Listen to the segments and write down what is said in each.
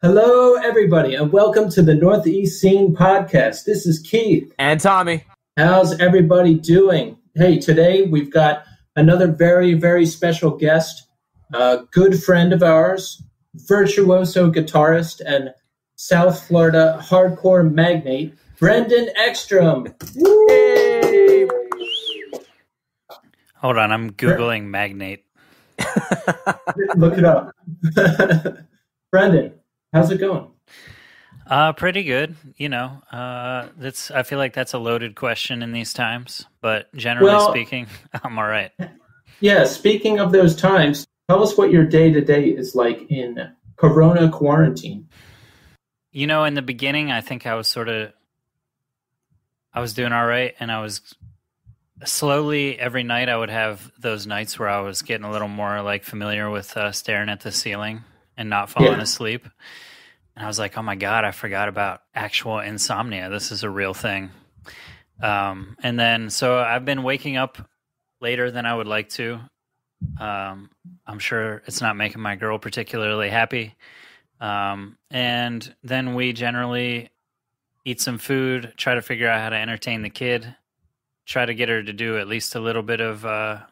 Hello, everybody, and welcome to the Northeast Scene Podcast. This is Keith. And Tommy. How's everybody doing? Hey, today we've got another very, very special guest, a good friend of ours, virtuoso guitarist and South Florida hardcore magnate, Brendan Ekstrom. Hey. Hold on, I'm Googling magnate. Look it up. Brendan. How's it going? Pretty good. You know, I feel like that's a loaded question in these times, but generally speaking, I'm all right. Yeah, speaking of those times, tell us what your day-to-day is like in Corona quarantine. You know, in the beginning, I think I was doing all right, and I was slowly, every night I would have those nights where I was getting a little more like familiar with staring at the ceiling and not falling asleep. And I was like, oh my God, I forgot about actual insomnia. This is a real thing. And then, so I've been waking up later than I would like to. I'm sure it's not making my girl particularly happy. And then we generally eat some food, try to figure out how to entertain the kid, try to get her to do at least a little bit of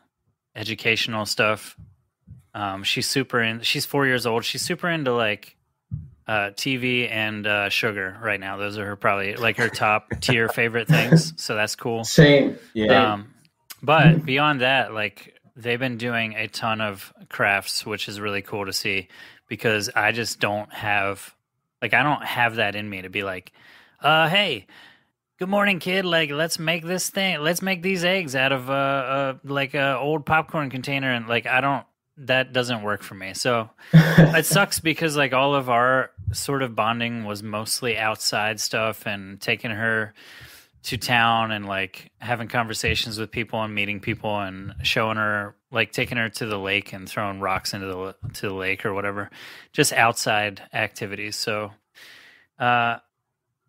educational stuff. She's 4 years old. She's super into like TV and sugar right now. Those are her probably like her top tier favorite things. So that's cool. Same. Yeah. But beyond that, like they've been doing a ton of crafts, which is really cool to see because I just don't have that in me to be like, hey, good morning, kid. Like, let's make this thing. Let's make these eggs out of like a old popcorn container. And like, that doesn't work for me. So it sucks because like all of our sort of bonding was mostly outside stuff and taking her to town and like having conversations with people and meeting people and showing her, like taking her to the lake and throwing rocks into the lake or whatever, just outside activities. So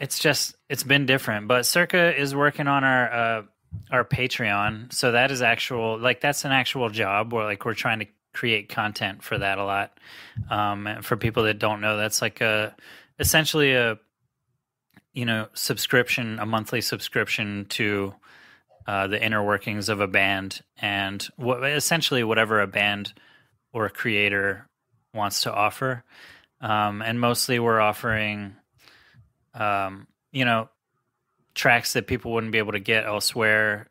it's been different, but Circa is working on our Patreon. So that is that's an actual job where like we're trying to create content for that a lot. And for people that don't know, that's like essentially a subscription, a monthly subscription to the inner workings of a band and essentially whatever a band or a creator wants to offer. And mostly we're offering, tracks that people wouldn't be able to get elsewhere,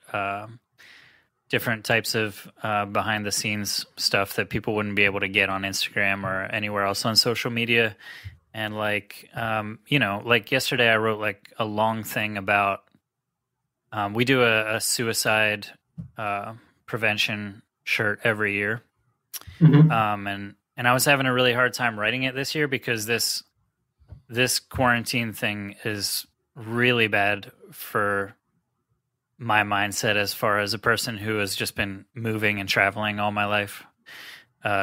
different types of behind the scenes stuff that people wouldn't be able to get on Instagram or anywhere else on social media. And like, like yesterday I wrote like a long thing about, we do a suicide prevention shirt every year. Mm-hmm. And I was having a really hard time writing it this year because this quarantine thing is really bad for my mindset as far as a person who has just been moving and traveling all my life.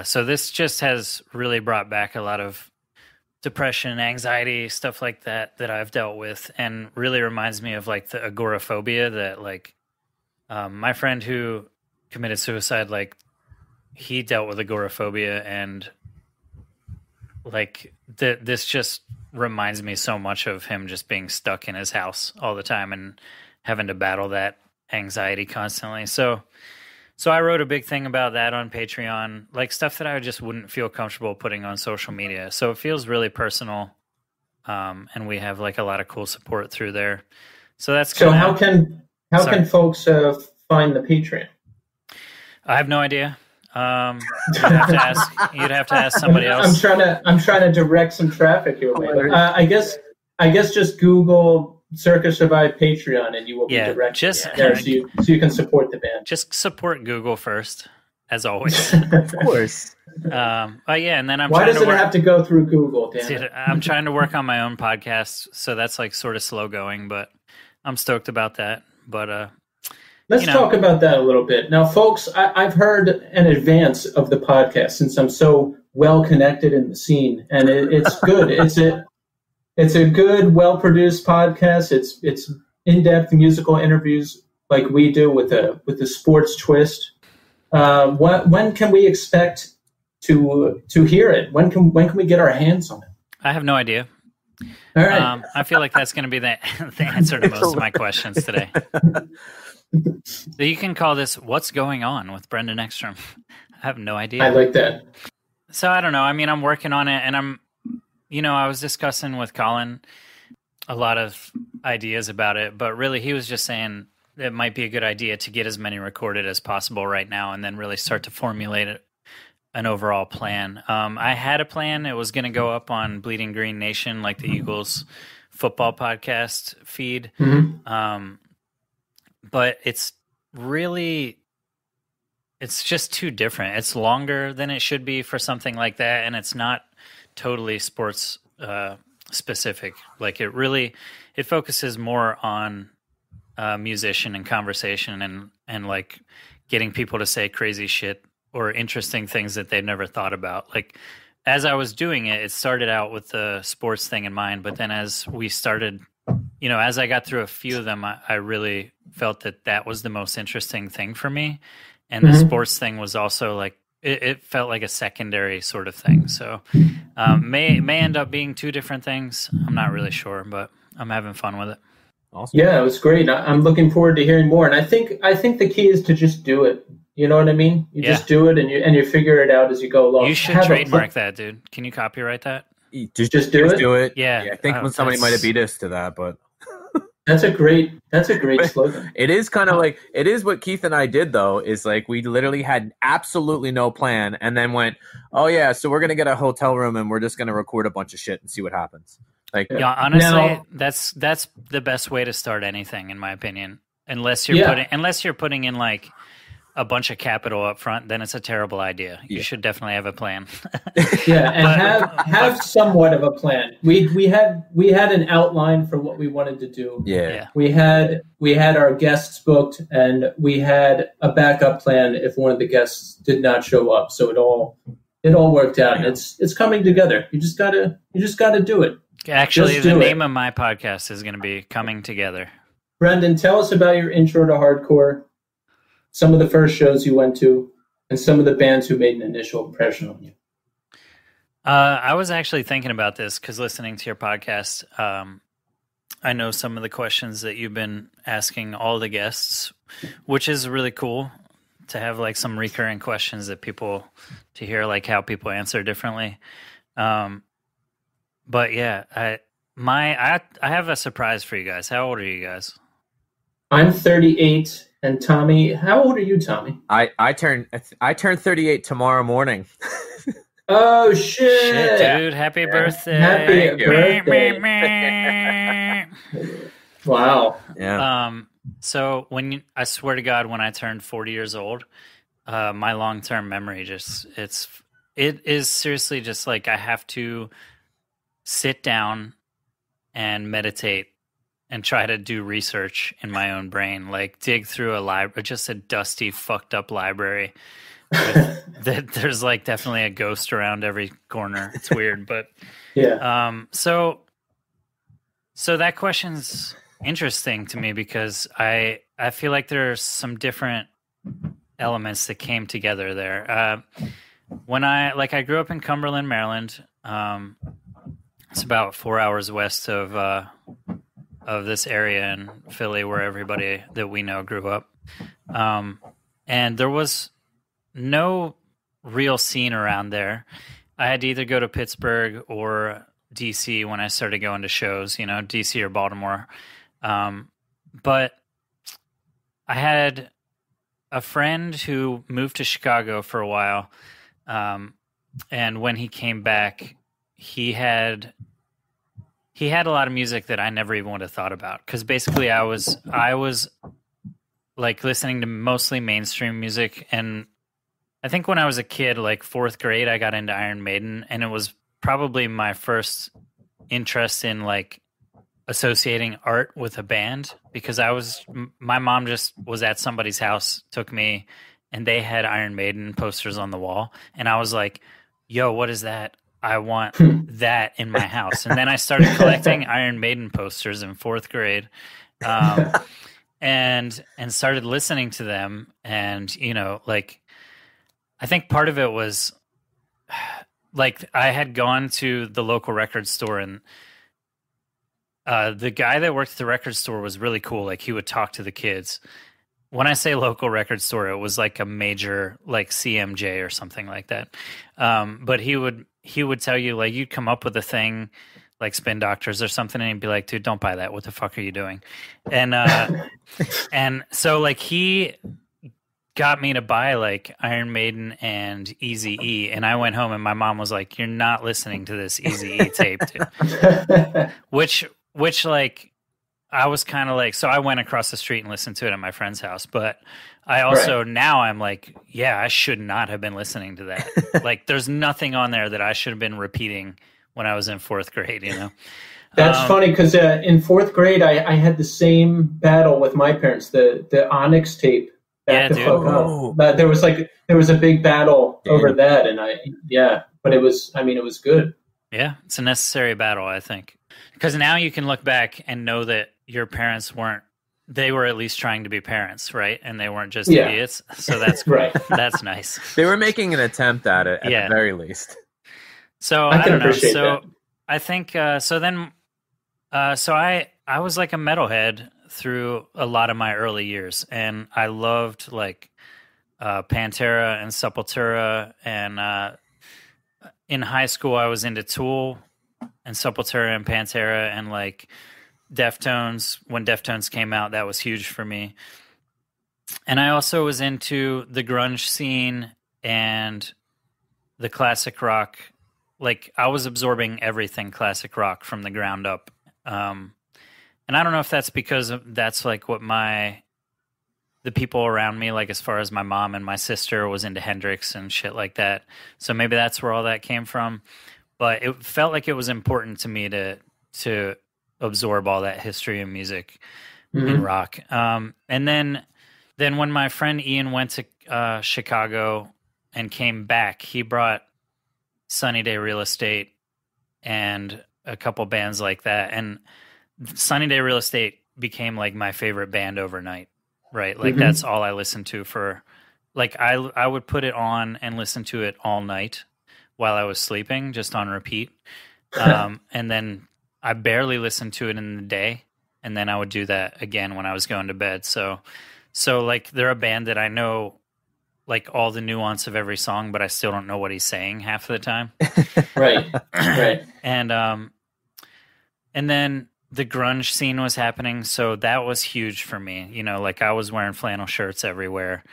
So this just has really brought back a lot of depression, anxiety, stuff like that I've dealt with, and really reminds me of like the agoraphobia that like my friend who committed suicide, like he dealt with agoraphobia, and like this just reminds me so much of him just being stuck in his house all the time and having to battle that anxiety constantly. So I wrote a big thing about that on Patreon, like stuff that I just wouldn't feel comfortable putting on social media. So it feels really personal. And we have like a lot of cool support through there. So that's so how can folks find the Patreon? I have no idea. You'd have to ask somebody else. I'm trying to direct some traffic your way. I guess just Google Circa Survive Patreon and you will be directed there, so you can support the band. Just support Google first, as always. Of course. And then Why does it have to go through Google? Damn it. I'm trying to work on my own podcast, so that's like sort of slow going, but I'm stoked about that. But Let's talk about that a little bit. Now, folks, I've heard an advance of the podcast since I'm so well connected in the scene, and it's good. It's a good, well produced podcast. It's in-depth musical interviews like we do with a sports twist. When can we expect to hear it? When can we get our hands on it? I have no idea. All right. I feel like that's going to be the answer to most of my questions today. So you can call this "What's Going On" with Brendan Ekstrom. I have no idea. I like that. So I don't know. I mean, I'm working on it, and I was discussing with Colin a lot of ideas about it, but really he was just saying it might be a good idea to get as many recorded as possible right now, and then really start to formulate an overall plan. I had a plan. It was going to go up on Bleeding Green Nation, like the Eagles football podcast feed. Mm-hmm. But it's just too different. It's longer than it should be for something like that, and it's not totally sports specific. Like it focuses more on musician and conversation and like getting people to say crazy shit or interesting things that they've never thought about. Like as I was doing it, it started out with the sports thing in mind, but then as we started, as I got through a few of them, I really felt that was the most interesting thing for me. And the sports thing was also like, it felt like a secondary sort of thing. So may end up being two different things. I'm not really sure, but I'm having fun with it. Awesome. Yeah, it was great. I'm looking forward to hearing more. And I think the key is to just do it. You know what I mean? You just do it and you figure it out as you go along. You should trademark that, dude. Can you copyright that? Just do it? Yeah. I think somebody might have beat us to that, but That's a great slogan. it is kind of like, it is what Keith and I did though, is like we literally had absolutely no plan and then went, oh yeah, so we're going to get a hotel room and we're just going to record a bunch of shit and see what happens. Like, yeah, honestly, that's the best way to start anything, in my opinion. Unless you're putting in like a bunch of capital up front, then it's a terrible idea. You should definitely have a plan. Yeah, and have somewhat of a plan. We had an outline for what we wanted to do. Yeah. We had our guests booked, and we had a backup plan if one of the guests did not show up. So it all worked out, and it's coming together. You just gotta do it. Actually, the name of my podcast is going to be Coming Together. Brendan, tell us about your intro to hardcore, some of the first shows you went to, and some of the bands who made an initial impression on you. I was actually thinking about this because listening to your podcast, I know some of the questions that you've been asking all the guests, which is really cool to have like some recurring questions that people to hear like how people answer differently. But yeah, I have a surprise for you guys. How old are you guys? I'm 38, and Tommy, how old are you, Tommy? I turn 38 tomorrow morning. Oh shit, dude! Happy birthday! Happy birthday! Wow. Yeah. So I swear to God, when I turned 40 years old, my long-term memory it is seriously just like I have to sit down and meditate and try to do research in my own brain, like dig through a library, just a dusty, fucked up library. There's like definitely a ghost around every corner. It's weird, but yeah. So that question's interesting to me because I feel like there's some different elements that came together there. When I grew up in Cumberland, Maryland. It's about 4 hours west of this area in Philly where everybody that we know grew up. And there was no real scene around there. I had to either go to Pittsburgh or DC when I started going to shows, DC or Baltimore. But I had a friend who moved to Chicago for a while. And when he came back, he had a lot of music that I never even would have thought about. Because basically I was like listening to mostly mainstream music. And I think when I was a kid, like 4th grade, I got into Iron Maiden. And it was probably my first interest in like associating art with a band, because my mom just was at somebody's house, took me, and they had Iron Maiden posters on the wall. And I was like, yo, what is that? I want that in my house. And then I started collecting Iron Maiden posters in 4th grade. And started listening to them. And, you know, like, I think part of it was like I had gone to the local record store, and the guy that worked at the record store was really cool. Like, he would talk to the kids. When I say local record store, it was like a major, like CMJ or something like that. But he would tell you, like, you'd come up with a thing like Spin Doctors or something, and he'd be like, dude, don't buy that. What the fuck are you doing? And and so, like, he got me to buy like Iron Maiden and Eazy-E, and I went home and my mom was like, you're not listening to this Eazy-E tape, dude. which like I was kind of like, so I went across the street and listened to it at my friend's house, but I also now I'm like, yeah, I should not have been listening to that. Like, there's nothing on there that I should have been repeating when I was in 4th grade, you know? That's funny, because in 4th grade, I had the same battle with my parents, the Onyx tape. Yeah, dude. But there was a big battle over that, and but it was good. Yeah, it's a necessary battle, I think. Because now you can look back and know that your parents they were at least trying to be parents, right? And they weren't just idiots. So that's right. That's nice. They were making an attempt at it, at the very least. So I don't know. So that. I think so I was like a metalhead through a lot of my early years, and I loved like Pantera and Sepultura, and in high school I was into Tool and Sepultura and Pantera, and like Deftones. When Deftones came out, that was huge for me. And I also was into the grunge scene and the classic rock. Like, I was absorbing everything classic rock from the ground up. And I don't know if that's because that's like what the people around me, like as far as my mom and my sister, was into Hendrix and shit like that. So maybe that's where all that came from. But it felt like it was important to me to absorb all that history and music in rock. And then when my friend Ian went to Chicago and came back, he brought Sunny Day Real Estate and a couple bands like that. And Sunny Day Real Estate became like my favorite band overnight, right? Like that's all I listened to for, like, I would put it on and listen to it all night while I was sleeping, just on repeat. And then I barely listened to it in the day, and then I would do that again when I was going to bed. So like, they're a band that I know like all the nuance of every song, but I still don't know what he's saying half of the time. Right. And then the grunge scene was happening, so that was huge for me. You know, like, I was wearing flannel shirts everywhere.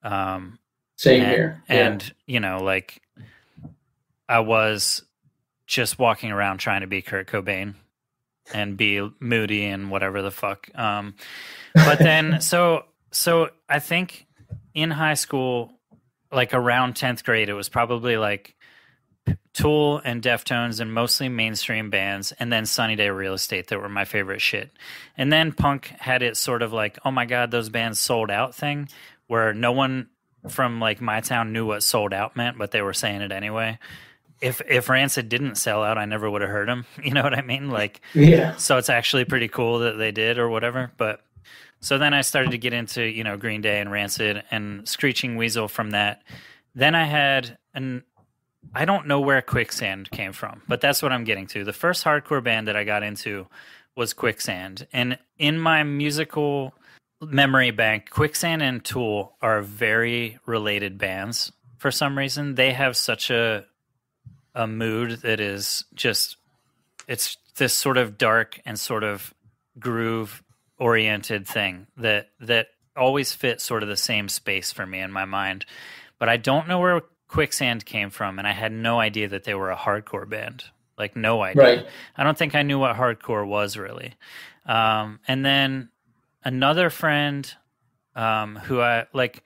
Same here. Yeah. And, you know, like, I was just walking around trying to be Kurt Cobain and be moody and whatever the fuck. But then, so I think in high school, like around 10th grade, it was probably like Tool and Deftones and mostly mainstream bands, and then Sunny Day Real Estate that were my favorite shit. And then punk had it sort of like, oh my God, those bands sold out thing, where no one from like my town knew what sold out meant, but they were saying it anyway. If Rancid didn't sell out, I never would have heard them. You know what I mean? Like, yeah. So it's actually pretty cool that they did or whatever. But so then I started to get into, you know, Green Day and Rancid and Screeching Weasel from that. Then I had I don't know where Quicksand came from, but that's what I'm getting to. The first hardcore band that I got into was Quicksand. And in my musical memory bank, Quicksand and Tool are very related bands for some reason. They have such a mood that is just, it's this sort of dark and sort of groove oriented thing that always fit sort of the same space for me in my mind. But I don't know where Quicksand came from, and I had no idea that they were a hardcore band. Like, no idea. Right. I don't think I knew what hardcore was really. And then another friend who I like,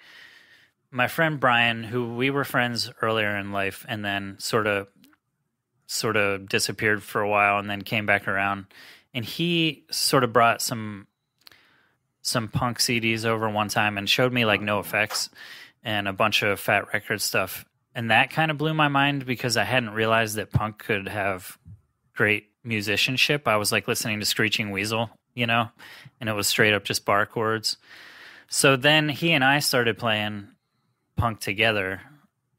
my friend Brian, who we were friends earlier in life, and then sort of disappeared for a while and then came back around. and he sort of brought some punk CDs over one time and showed me like No Effects and a bunch of Fat Record stuff. And that kind of blew my mind because I hadn't realized that punk could have great musicianship. I was like listening to Screeching Weasel, you know, and it was straight up just bar chords. So then he and I started playing punk together,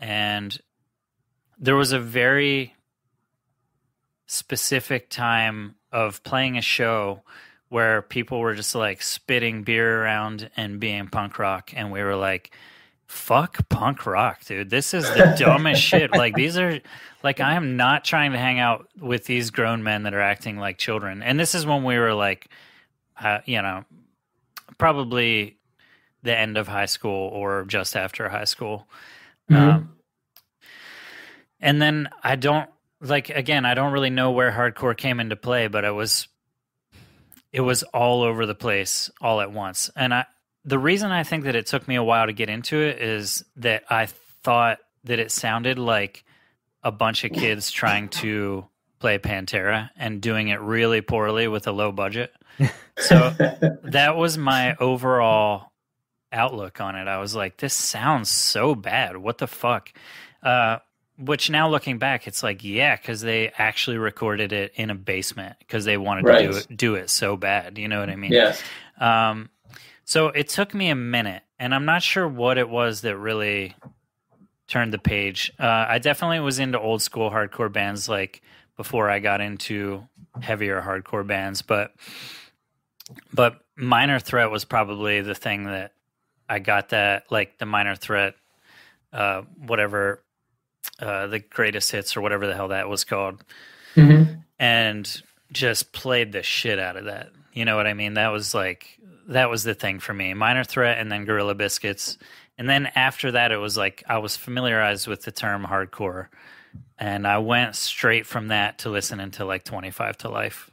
and there was a very specific time of playing a show where people were just like spitting beer around and being punk rock, and we were like, fuck punk rock, dude. This is the dumbest shit. Like, these are, like, I am not trying to hang out with these grown men that are acting like children. And this is when we were like, you know, probably the end of high school or just after high school. And then I don't really know where hardcore came into play, but it was all over the place all at once. And the reason I think that it took me a while to get into it is that I thought that it sounded like a bunch of kids trying to play Pantera and doing it really poorly with a low budget. So that was my overall outlook on it. I was like, this sounds so bad. What the fuck? Which now looking back, it's like, yeah, because they actually recorded it in a basement because they wanted to do it so bad. You know what I mean? Yes. So it took me a minute, and I'm not sure what it was that really turned the page. I definitely was into old school hardcore bands like before I got into heavier hardcore bands, but Minor Threat was probably the thing that I got, that, like, the Minor Threat, whatever, the Greatest Hits or whatever the hell that was called, and just played the shit out of that. You know what I mean? That was the thing for me. Minor Threat and then Gorilla Biscuits. And then after that, it was like I was familiarized with the term hardcore. And I went straight from that to listening to like 25 to Life.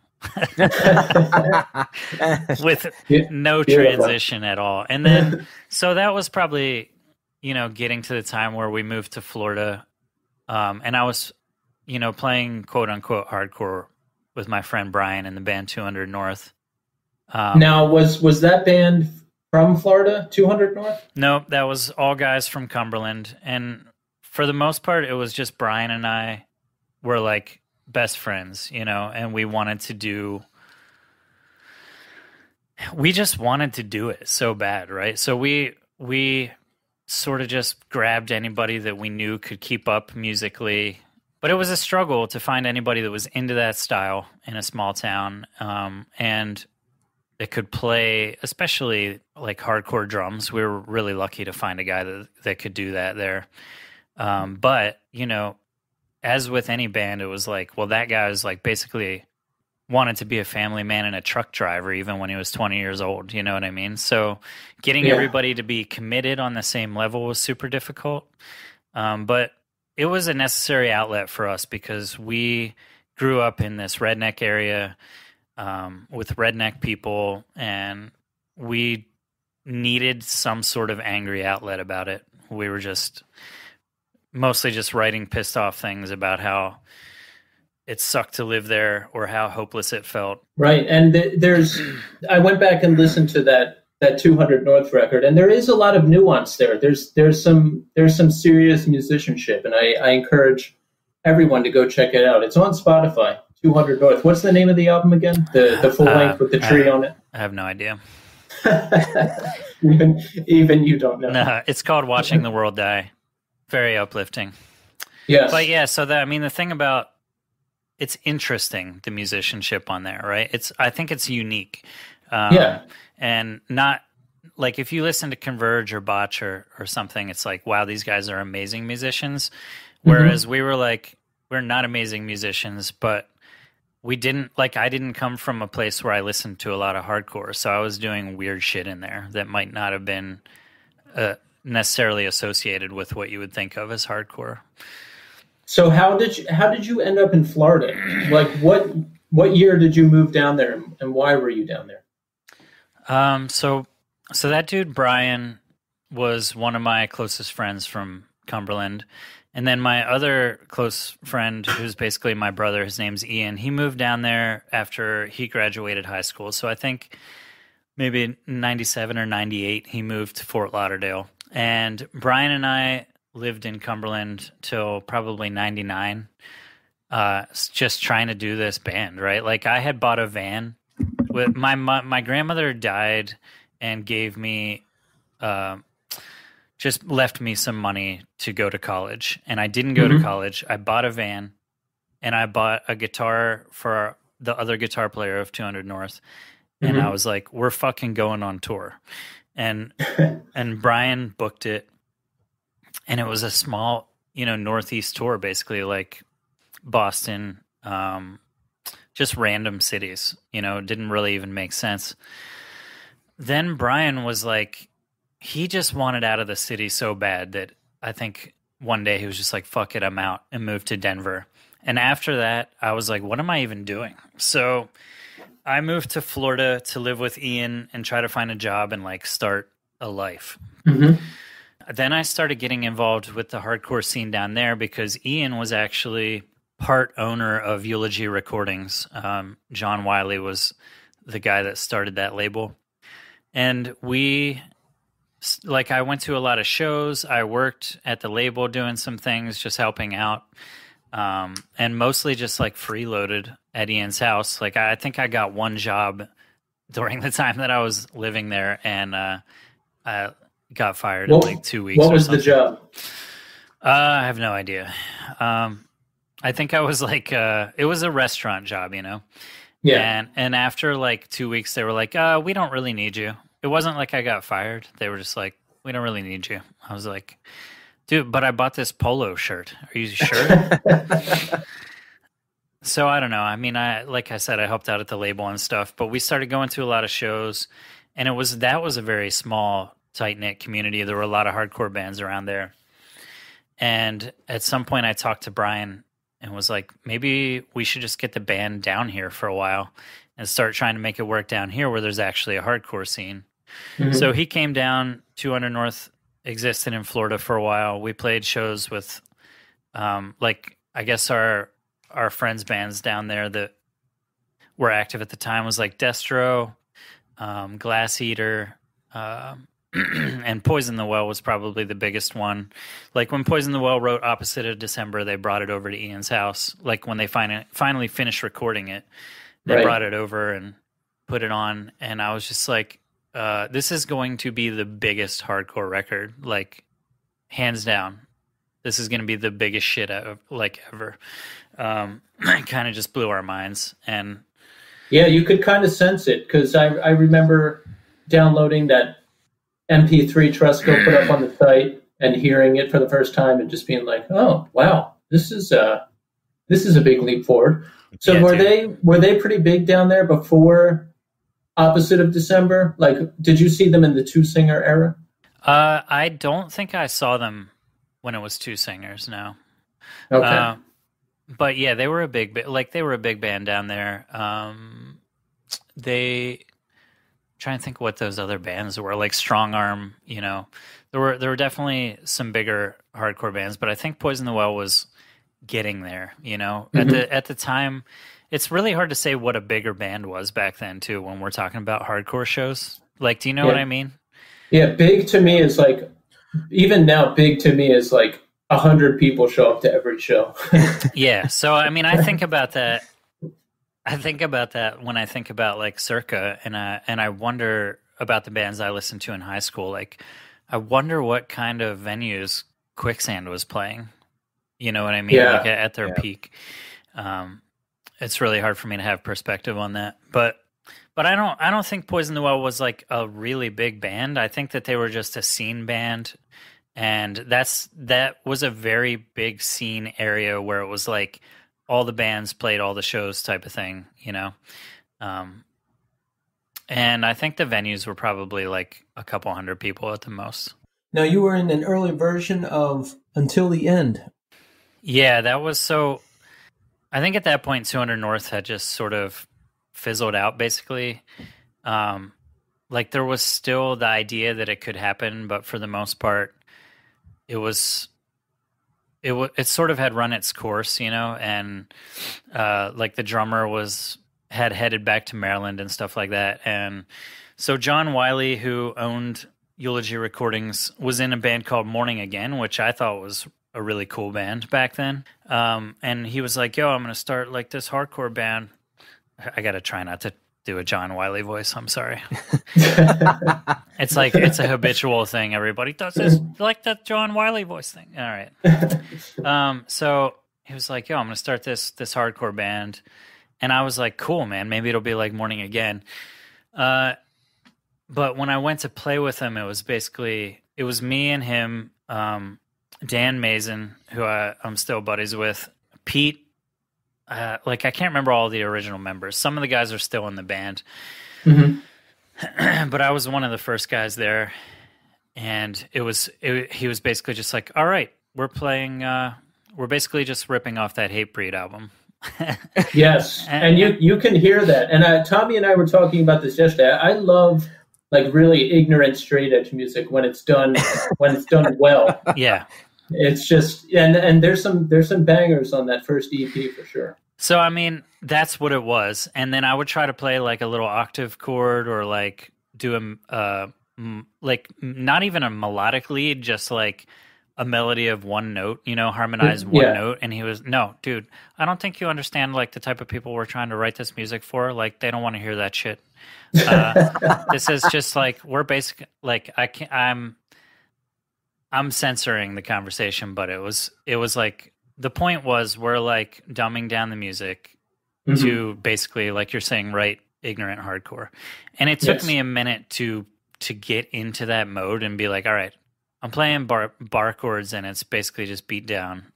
With no transition at all. And then, so that was probably, you know, getting to the time where we moved to Florida. And I was, you know, playing quote unquote hardcore with my friend Brian in the band 200 North. Now, was that band from Florida, 200 North? No, that was all guys from Cumberland. And for the most part, it was just Brian and I were like best friends, you know, and we just wanted to do it so bad, right? So we sort of just grabbed anybody that we knew could keep up musically. But it was a struggle to find anybody that was into that style in a small town, and that could play, especially like hardcore drums. We were really lucky to find a guy that could do that there. But, you know, as with any band, it was like, well, that guy was like basically wanted to be a family man and a truck driver even when he was 20 years old. You know what I mean? So getting everybody to be committed on the same level was super difficult. But it was a necessary outlet for us because we grew up in this redneck area with redneck people, and we needed some sort of angry outlet about it. We were just mostly just writing pissed off things about how it sucked to live there or how hopeless it felt. Right. And I went back and listened to that 200 North record, and there is a lot of nuance there. There's some serious musicianship, and I encourage everyone to go check it out. It's on Spotify, 200 North. What's the name of the album again? The full length with the tree on it? I have no idea. even you don't know. No, it's called Watching the World Die. Very uplifting. Yes. But yeah, so the thing about, it's interesting, the musicianship on there, right? I think it's unique. And not like if you listen to Converge or Botch or something, it's like, wow, these guys are amazing musicians. Whereas we were like, we're not amazing musicians, but I didn't come from a place where I listened to a lot of hardcore. So I was doing weird shit in there that might not have been necessarily associated with what you would think of as hardcore. So how did you end up in Florida? Like what year did you move down there, and why were you down there? So that dude Brian was one of my closest friends from Cumberland, And then my other close friend, who's basically my brother, his name's Ian, he moved down there after he graduated high school. So I think maybe 97 or 98, he moved to Fort Lauderdale. And Brian and I lived in Cumberland till probably 99, just trying to do this band, right? Like I had bought a van. With my grandmother died and gave me just left me some money to go to college. And I didn't go to college. I bought a van and I bought a guitar for the other guitar player of 200 North. And I was like, we're fucking going on tour. And Brian booked it. And it was a small, Northeast tour, basically like Boston, just random cities, didn't really even make sense. Then Brian was like, he just wanted out of the city so bad that I think one day he was just like, fuck it, I'm out, and moved to Denver. And after that, I was like, what am I even doing? So I moved to Florida to live with Ian and try to find a job and like start a life. Then I started getting involved with the hardcore scene down there because Ian was actually part owner of Eulogy Recordings. John Wiley was the guy that started that label. And I went to a lot of shows. I worked at the label doing some things, just helping out. And mostly just like freeloaded at Ian's house. Like I think I got one job during the time that I was living there, and I got fired in like 2 weeks. What was the job? I have no idea. I think I was like, it was a restaurant job, Yeah. And after like 2 weeks, they were like, we don't really need you. It wasn't like I got fired. They were just like, we don't really need you. I was like, dude, but I bought this polo shirt. Are you sure? So I don't know. I mean, like I said, I helped out at the label and stuff, but we started going to a lot of shows, and that was a very small, tight-knit community. There were a lot of hardcore bands around there. And at some point I talked to Brian and was like, maybe we should just get the band down here for a while and start trying to make it work down here where there's actually a hardcore scene. So he came down. 200 North existed in Florida for a while. We played shows with, I guess our friends' bands down there that were active at the time was like Destro, Glass Eater, and Poison the Well was probably the biggest one. Like when Poison the Well wrote Opposite of December, they brought it over to Ian's house. Like when they finally finished recording it, they brought it over and put it on. And I was just like, this is going to be the biggest hardcore record, like hands down. This is going to be the biggest shit ever. It kind of just blew our minds. And yeah, you could kind of sense it because I remember downloading that MP3 Trusco put up on the site and hearing it for the first time and just being like, oh wow, this is a big leap forward. So yeah, were they pretty big down there before Opposite of December? Like, did you see them in the two singer era? I don't think I saw them when it was two singers. No. Okay. But yeah, they were a big band down there. Trying to think what those other bands were, like Strong Arm, there were definitely some bigger hardcore bands, but I think Poison the Well was getting there, at the time. It's really hard to say what a bigger band was back then too, when we're talking about hardcore shows. Like, do you know what I mean? Yeah. Big to me is like, even now, big to me is like 100 people show up to every show. Yeah. So, I mean, I think about that when I think about like Circa, and I wonder about the bands I listened to in high school. Like, I wonder what kind of venues Quicksand was playing. You know what I mean? Yeah. Like at their peak. It's really hard for me to have perspective on that. But I don't think Poison the Well was like a really big band. I think that they were just a scene band, and that was a very big scene area where it was like all the bands played all the shows type of thing, and I think the venues were probably like a couple hundred people at the most. Now, you were in an early version of Until the End. Yeah, that was so... I think at that point, 200 North had just sort of fizzled out, basically. Like, there was still the idea that it could happen, but for the most part, it was it sort of had run its course, you know, and like the drummer had headed back to Maryland and stuff like that. And so John Wiley, who owned Eulogy Recordings, was in a band called Morning Again, which I thought was a really cool band back then. And he was like, yo, I'm going to start like this hardcore band. I got to try not to do a John Wiley voice. I'm sorry. It's like, it's a habitual thing. Everybody does this, like that John Wiley voice thing. All right. So he was like, yo, I'm going to start this hardcore band. And I was like, cool, man, maybe it'll be like Morning Again. But when I went to play with him, it was me and him, Dan Mason, who I'm still buddies with, Pete. Like, I can't remember all the original members. Some of the guys are still in the band. Mm-hmm. But I was one of the first guys there. And he was basically just like, all right, we're basically just ripping off that Hatebreed album. Yes. And you can hear that. And Tommy and I were talking about this yesterday. I love like really ignorant straight edge music when it's done well. Yeah. It's just and there's some bangers on that first EP for sure. So I mean, that's what it was. And then I would try to play like a little octave chord or like do like not even a melodic lead, just like a melody of one note, you know, harmonize one note. And he was, no, dude, I don't think you understand like the type of people we're trying to write this music for. Like they don't want to hear that shit. This is just like, we're basic, like I'm censoring the conversation, but it was like, the point was we're like dumbing down the music to basically, like you're saying, write ignorant hardcore. And it took me a minute to get into that mode and be like, all right, I'm playing bar chords and it's basically just beat down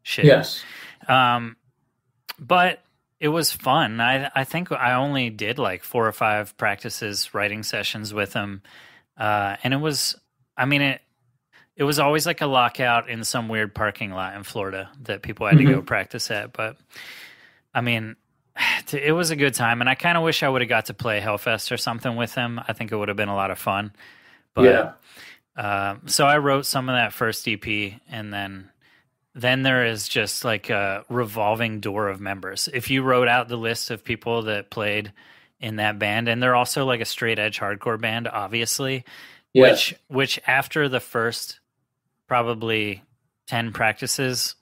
shit. Yes. But it was fun. I think I only did like 4 or 5 practices, writing sessions with him. And it was, I mean, it was always like a lockout in some weird parking lot in Florida that people had to go practice at. But I mean, it was a good time. And I kind of wish I would have got to play Hellfest or something with him. I think it would have been a lot of fun. But so I wrote some of that first EP, and then there is just like a revolving door of members. If you wrote out the list of people that played in that band, and they're also like a straight edge hardcore band, obviously, which after the first probably 10 practices,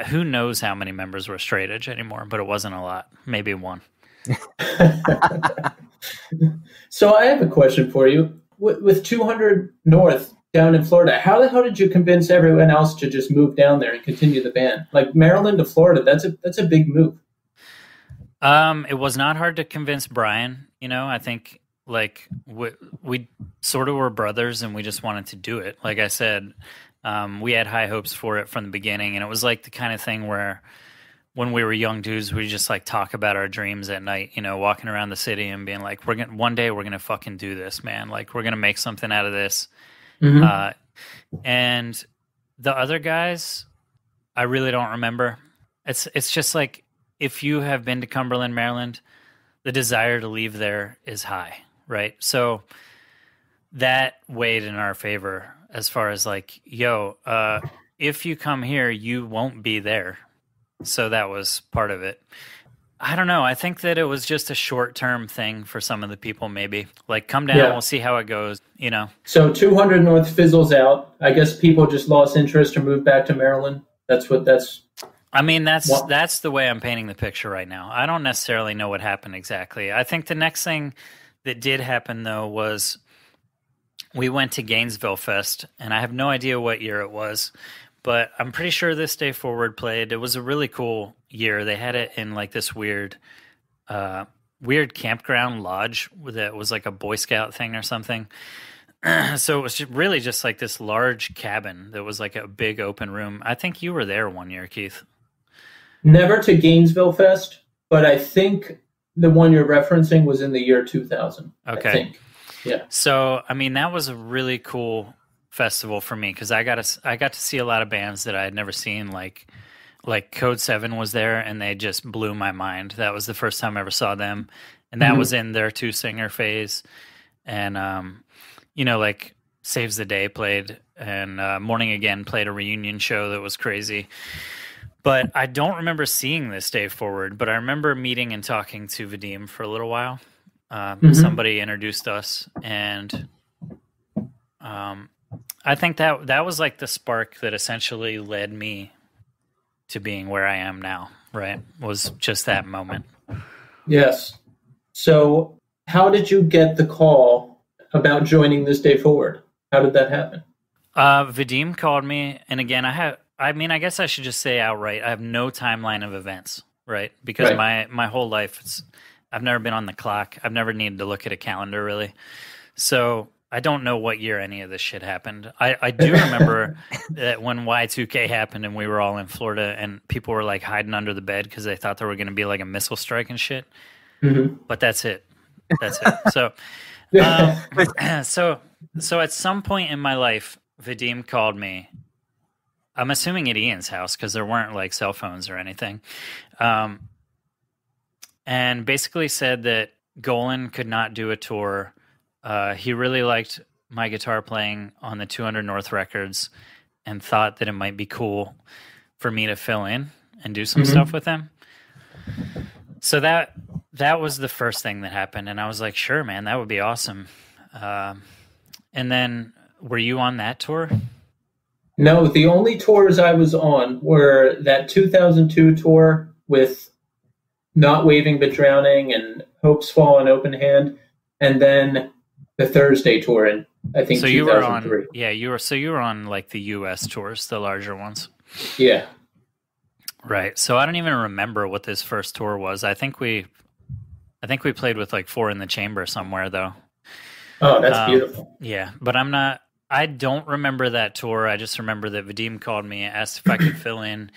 who knows how many members were straight edge anymore, but it wasn't a lot, maybe 1. So I have a question for you. With 200 North down in Florida, how the hell did you convince everyone else to just move down there and continue the band? Like Maryland to Florida, that's a big move. It was not hard to convince Brian. You know, I think like we sort of were brothers and we just wanted to do it. Like I said, we had high hopes for it from the beginning, and it was like the kind of thing where when we were young dudes, we just like talk about our dreams at night, you know, walking around the city and being like, one day we're going to fucking do this, man. Like we're going to make something out of this. And the other guys, I really don't remember. It's just like, if you have been to Cumberland, Maryland, the desire to leave there is high, right? So that weighed in our favor as far as like, yo, if you come here, you won't be there. So that was part of it. I don't know. I think that it was just a short-term thing for some of the people, maybe. Like, come down, we'll see how it goes, you know? So 200 North fizzles out. I guess people just lost interest or moved back to Maryland. I mean, that's the way I'm painting the picture right now. I don't necessarily know what happened exactly. I think the next thing that did happen, though, was we went to Gainesville Fest, and I have no idea what year it was, but I'm pretty sure This Day Forward played. It was a really cool year. They had it in like this weird campground lodge that was like a Boy Scout thing or something. So it was really just like this large cabin that was like a big open room. I think you were there one year, Keith. Never to Gainesville Fest, but I think the one you're referencing was in the year 2000. Okay. I think. Yeah. So, I mean, that was a really cool festival for me because I got to see a lot of bands that I had never seen. Like Code 7 was there, and they just blew my mind. That was the first time I ever saw them, and that was in their 2-singer phase. And you know, like Saves the Day played, and Morning Again played a reunion show that was crazy. But I don't remember seeing this Day Forward, but I remember meeting and talking to Vadim for a little while. Somebody introduced us, and I think that was like the spark that essentially led me to being where I am now, right? Was just that moment. Yes. So how did you get the call about joining this Day Forward? How did that happen? Vadim called me, and again, I guess I should just say outright, I have no timeline of events, right? Because my whole life, I've never been on the clock. I've never needed to look at a calendar, really. So I don't know what year any of this shit happened. I do remember that when Y2K happened and we were all in Florida and people were like hiding under the bed because they thought there were going to be like a missile strike and shit. But that's it. That's it. So at some point in my life, Vadim called me. I'm assuming at Ian's house because there weren't like cell phones or anything. And basically said that Golan could not do a tour. He really liked my guitar playing on the 200 North records and thought that it might be cool for me to fill in and do some stuff with him. So that was the first thing that happened. And I was like, sure, man, that would be awesome. And then were you on that tour? No, the only tours I was on were that 2002 tour with Not Waving But Drowning and Hope's Fall and Open Hand, and then the Thursday tour in, I think, so 2003. You were on like the US tours, the larger ones. Yeah. Right. So I don't even remember what this first tour was. I think we played with like Four in the Chamber somewhere though. Oh, that's beautiful. Yeah, but I don't remember that tour. I just remember that Vadim called me, asked if I could fill in.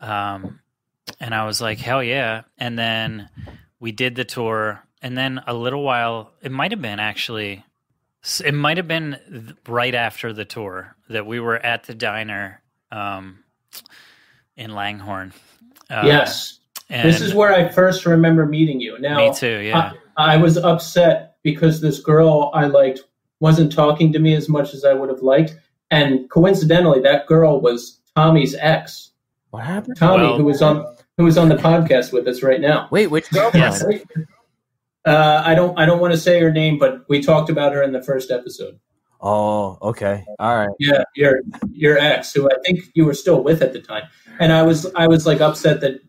And I was like, hell yeah. And then we did the tour. And then a little while, it might have been right after the tour that we were at the diner in Langhorne. Yes. This is where I first remember meeting you. Now, me too, yeah. I was upset because this girl I liked wasn't talking to me as much as I would have liked. And coincidentally, that girl was Tommy's ex. What happened? Tommy, who was on the podcast with us right now. Wait, which girl? Yes. I don't want to say her name, but we talked about her in the first episode. Oh, okay. All right. Yeah, your ex, who I think you were still with at the time. And I was like upset that,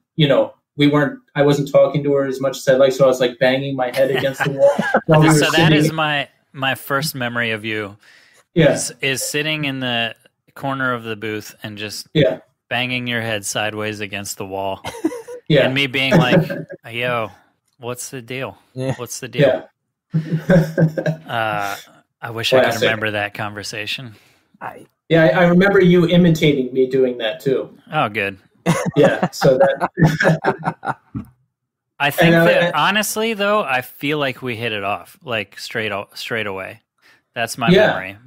I wasn't talking to her as much as I'd like, so I was like banging my head against the wall. While we were so that sitting. is my first memory of you. Yeah. Is sitting in the corner of the booth and just banging your head sideways against the wall. Yeah. And me being like, yo, what's the deal? Yeah. What's the deal? Yeah. I wish I could remember that conversation. I remember you imitating me doing that too. Oh, good. Yeah. So that. I think that honestly, though, I feel like we hit it off like straight away. That's my memory.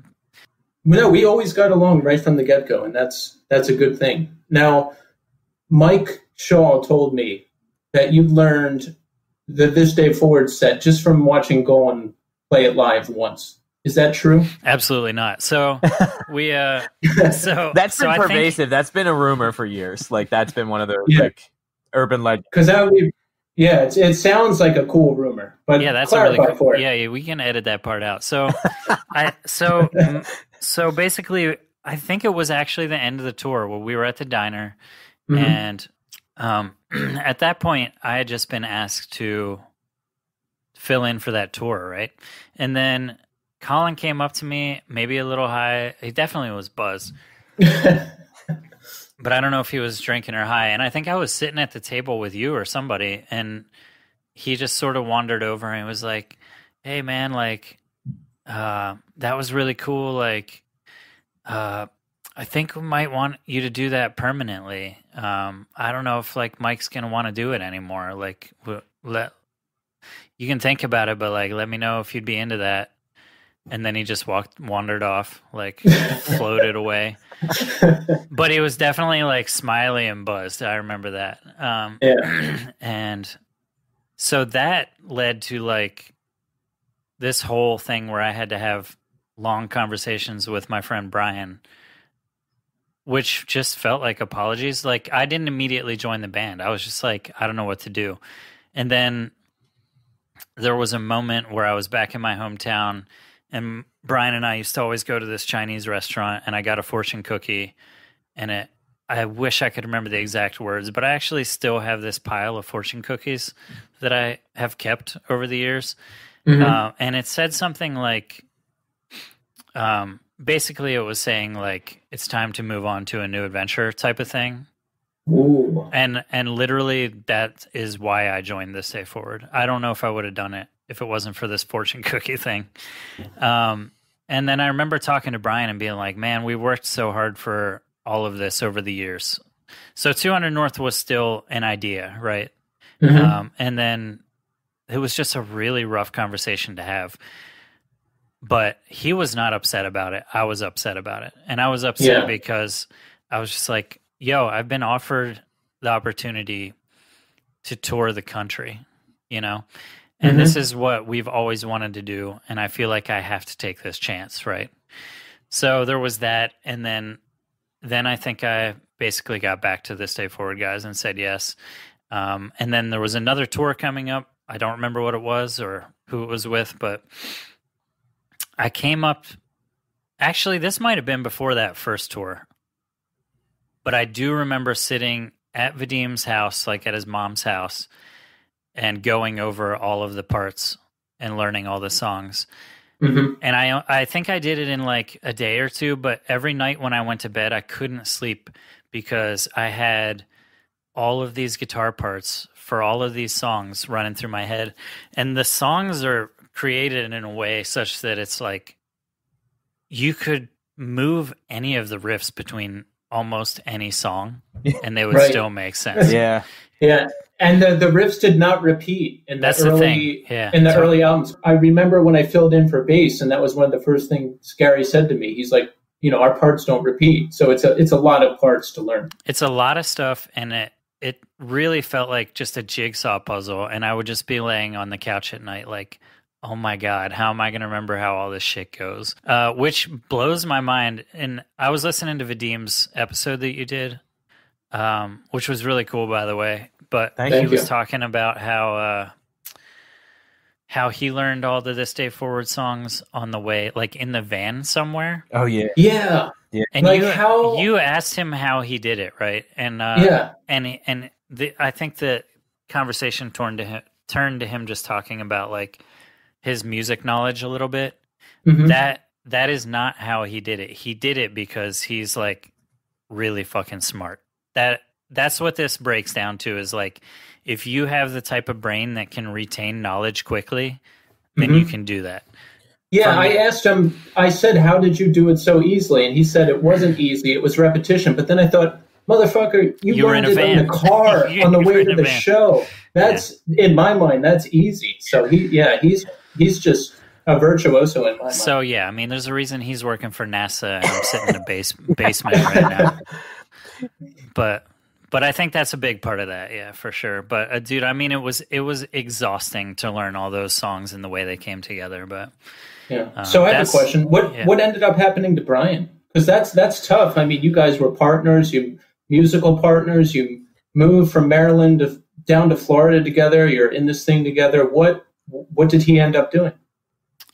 No, we always got along right from the get-go, and that's a good thing. Now, Mike Shaw told me that you learned the This Day Forward set just from watching Golan play it live once. Is that true? Absolutely not. So we that's been pervasive. That's been a rumor for years. Like that's been one of the urban legends. Because that would be, it sounds like a cool rumor. But that's clarify a really cool. for it. Yeah, we can edit that part out. So so basically, I think it was actually the end of the tour where we were at the diner, and at that point, I had just been asked to fill in for that tour, right? And then Colin came up to me, maybe a little high. He definitely was buzzed. But I don't know if he was drinking or high. And I think I was sitting at the table with you or somebody, and he just sort of wandered over and was like, hey, man, like, that was really cool. Like, I think we might want you to do that permanently. I don't know if, like, Mike's going to want to do it anymore. Like, you can think about it, but, like, let me know if you'd be into that. And then he just wandered off, like floated away. But he was definitely like smiley and buzzed. I remember that. And so that led to like this whole thing where I had to have long conversations with my friend Brian, which just felt like apologies. Like, I didn't immediately join the band. I was just like, I don't know what to do. And then there was a moment where I was back in my hometown, and Brian and I used to always go to this Chinese restaurant, and I got a fortune cookie, and I wish I could remember the exact words, but I actually still have this pile of fortune cookies that I have kept over the years. And it said something like, basically it was saying like, it's time to move on to a new adventure type of thing. Ooh. And literally that is why I joined This Day Forward. I don't know if I would have done it if it wasn't for this fortune cookie thing. And then I remember talking to Brian and being like, man, we worked so hard for all of this over the years. So 200 North was still an idea, right? And then it was just a really rough conversation to have. But he was not upset about it. I was upset about it. And I was upset because I was just like, yo, I've been offered the opportunity to tour the country, you know? And this is what we've always wanted to do. And I feel like I have to take this chance, right? So there was that. And then I think I basically got back to This Day Forward guys and said yes. And then there was another tour coming up. I don't remember what it was or who it was with, but I came up. Actually, this might have been before that first tour. But I do remember sitting at Vadim's house, like at his mom's house, and going over all of the parts and learning all the songs. And I think I did it in like a day or two, but every night when I went to bed, I couldn't sleep because I had all of these guitar parts for all of these songs running through my head. And the songs are created in a way such that it's like you could move any of the riffs between almost any song and they would still make sense. Yeah. And the riffs did not repeat in That's the the early thing. in the early albums. I remember when I filled in for bass, and that was one of the first things Gary said to me. He's like, you know, our parts don't repeat. So it's a lot of parts to learn. It's a lot of stuff, and it really felt like just a jigsaw puzzle. And I would just be laying on the couch at night like, oh my God, how am I going to remember how all this shit goes? Which blows my mind. And I was listening to Vadim's episode that you did, which was really cool, by the way. But he was talking about how he learned all the This Day Forward songs on the way, like in the van somewhere. Oh, yeah. Yeah. And like you asked him how he did it, right? And I think the conversation turned to him just talking about like his music knowledge a little bit. That is not how he did it. He did it because he's like really fucking smart. That's what this breaks down to, is like, if you have the type of brain that can retain knowledge quickly, then you can do that. Yeah, I asked him, I said, how did you do it so easily? And he said it wasn't easy, it was repetition. But then I thought, motherfucker, you learned it in the car on the way to the show. That's, in my mind, that's easy. So he's just a virtuoso in my mind. So yeah, I mean, there's a reason he's working for NASA and I'm sitting in a basement right now. But I think that's a big part of that, yeah, for sure. But dude, I mean, it was exhausting to learn all those songs and the way they came together. But yeah. So I have a question. What ended up happening to Brian? Because that's tough. I mean, you guys were partners, you musical partners. You moved from Maryland down to Florida together. You're in this thing together. What did he end up doing?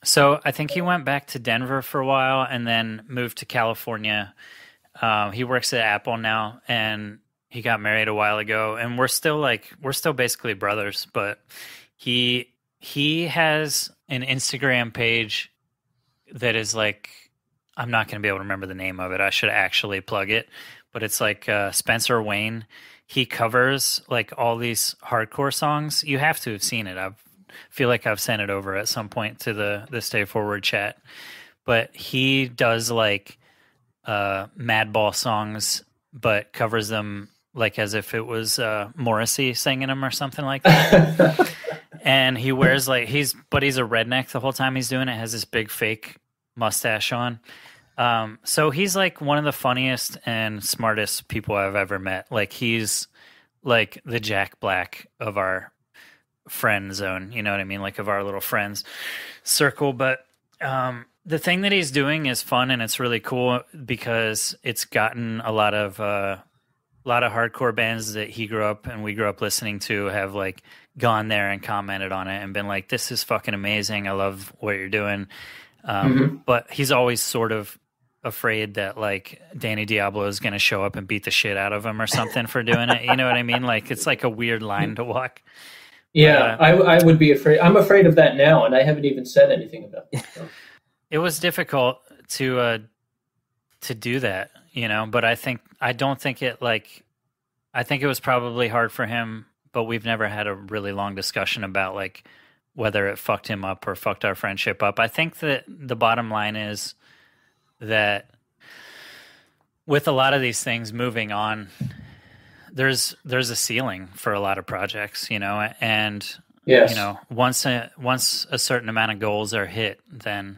So I think he went back to Denver for a while and then moved to California. He works at Apple now, and he got married a while ago, and we're still basically brothers, but he has an Instagram page that is like, I'm not going to be able to remember the name of it. I should actually plug it, but it's like Spencer Wayne. He covers like all these hardcore songs. You have to have seen it. I feel like I've sent it over at some point to the Stay Forward chat, but he does like Madball songs, but covers them like as if it was Morrissey singing them or something like that. And he wears like he's a redneck the whole time he's doing it. Has this big fake mustache on. So he's like one of the funniest and smartest people I've ever met. Like he's like the Jack Black of our friend zone. You know what I mean? Like of our little friends circle. But the thing that he's doing is fun, and it's really cool because it's gotten a lot of hardcore bands that he grew up and we grew up listening to have like gone there and commented on it and been like, "This is fucking amazing. I love what you're doing." But he's always sort of afraid that like Danny Diablo is going to show up and beat the shit out of him or something for doing it. You know what I mean? Like it's like a weird line to walk. Yeah, I would be afraid. I'm afraid of that now, and I haven't even said anything about it. So. It was difficult to do that, you know, but I think it was probably hard for him, but we've never had a really long discussion about like whether it fucked him up or fucked our friendship up. I think that the bottom line is that with a lot of these things moving on, there's a ceiling for a lot of projects, you know, and yes. You know, once a certain amount of goals are hit, then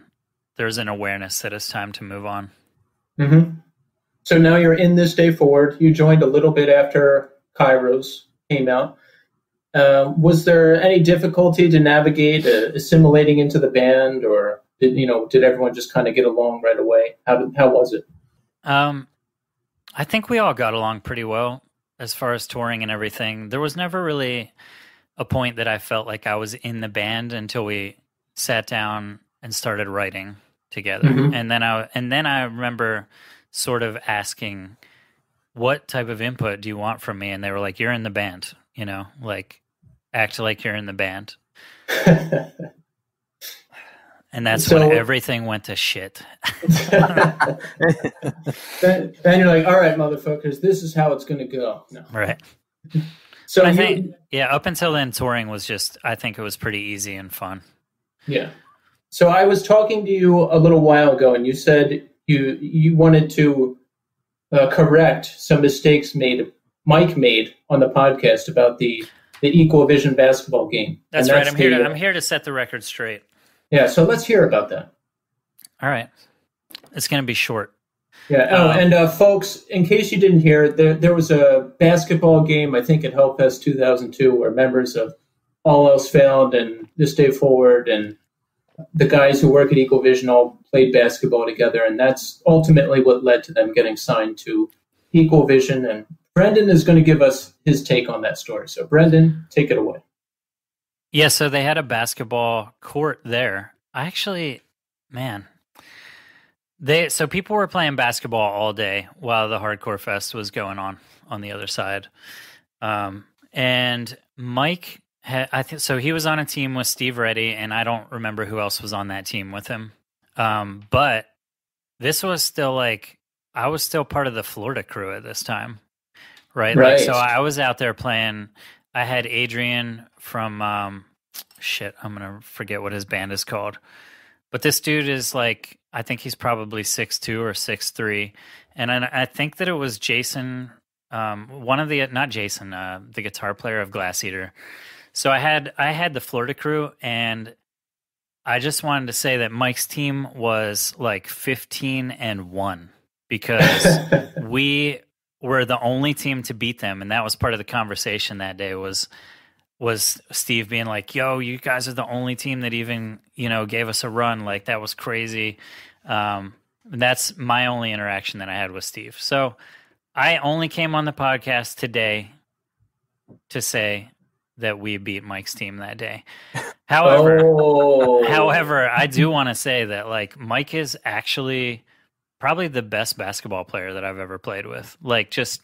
there's an awareness that it's time to move on. Mm-hmm. So now you're in This Day Forward. You joined a little bit after Kairos came out. Was there any difficulty to navigate assimilating into the band, or did everyone just kind of get along right away? How was it? I think we all got along pretty well as far as touring and everything. There was never really a point that I felt like I was in the band until we sat down and started writing together. Mm-hmm. And then I remember sort of asking, what type of input do you want from me? And they were like, you're in the band, you know, like act like you're in the band. And that's when everything went to shit. Then you're like, all right, motherfuckers, this is how it's going to go. No. Right. So I think, up until then, touring was I think it was pretty easy and fun. Yeah. So I was talking to you a little while ago, and you said you wanted to correct some mistakes Mike made on the podcast about the Equal Vision basketball game. That's right. I'm here to set the record straight. Yeah. So let's hear about that. All right. It's going to be short. Yeah. And folks, in case you didn't hear, there was a basketball game, I think at Hellfest 2002, where members of All Else Failed and This Day Forward and the guys who work at Equal Vision all played basketball together, and that's ultimately what led to them getting signed to Equal Vision. And Brendan is going to give us his take on that story. So, Brendan, take it away. Yeah, so they had a basketball court there. So people were playing basketball all day while the Hardcore Fest was going on the other side. And Mike so he was on a team with Steve Reddy, and I don't remember who else was on that team with him. But this was still like, I was still part of the Florida crew at this time, right? Like, so I was out there playing. I had Adrian from, I'm going to forget what his band is called. But this dude is like, I think he's probably 6'2" or 6'3". And I think that it was Jason, the guitar player of Glass Eater. So I had the Florida crew, and I just wanted to say that Mike's team was like 15-1 because we were the only team to beat them, and that was part of the conversation that day was Steve being like, "Yo, you guys are the only team that even, gave us a run. Like, that was crazy." That's my only interaction that I had with Steve. So I only came on the podcast today to say that we beat Mike's team that day. However, I do want to say that like Mike is actually probably the best basketball player that I've ever played with. Like just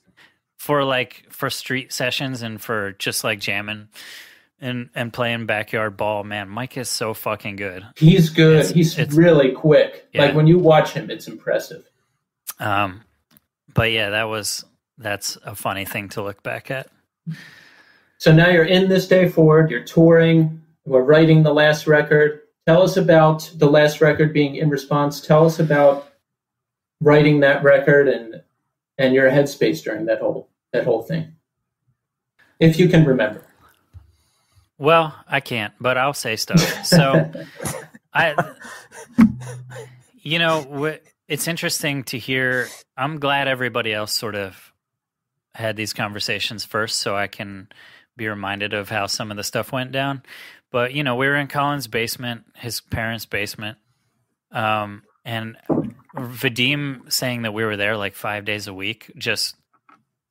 for street sessions and for just like jamming and playing backyard ball, man, Mike is so fucking good. He's good. He's really quick. Yeah. Like when you watch him, it's impressive. But yeah, that's a funny thing to look back at. So now you're in This Day Forward, you're touring, we're writing the last record. Tell us about the last record being In Response. Tell us about writing that record and your headspace during that whole thing. If you can remember. Well, I can't, but I'll say stuff. So it's interesting to hear. I'm glad everybody else sort of had these conversations first so I can be reminded of how some of the stuff went down. But, we were in Colin's basement, his parents' basement. And Vadim saying that we were there like 5 days a week just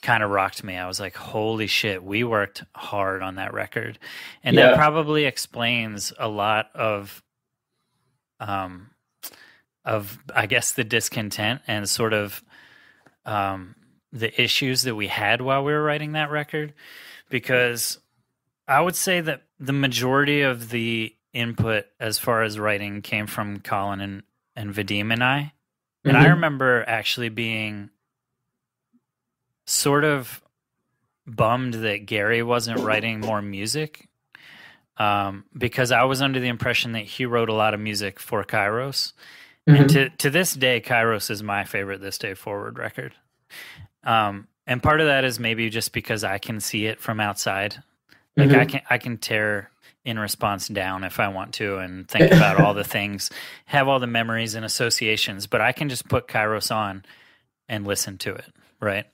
kind of rocked me. I was like, holy shit, we worked hard on that record. And that probably explains a lot of I guess the discontent and sort of the issues that we had while we were writing that record, because I would say that the majority of the input as far as writing came from Colin and Vadim and I. And I remember actually being sort of bummed that Gary wasn't writing more music, because I was under the impression that he wrote a lot of music for Kairos. And to this day, Kairos is my favorite This Day Forward record. And part of that is maybe just because I can see it from outside. Like I can tear In Response down if I want to and think about all the things, have all the memories and associations, but I can just put Kairos on and listen to it, right?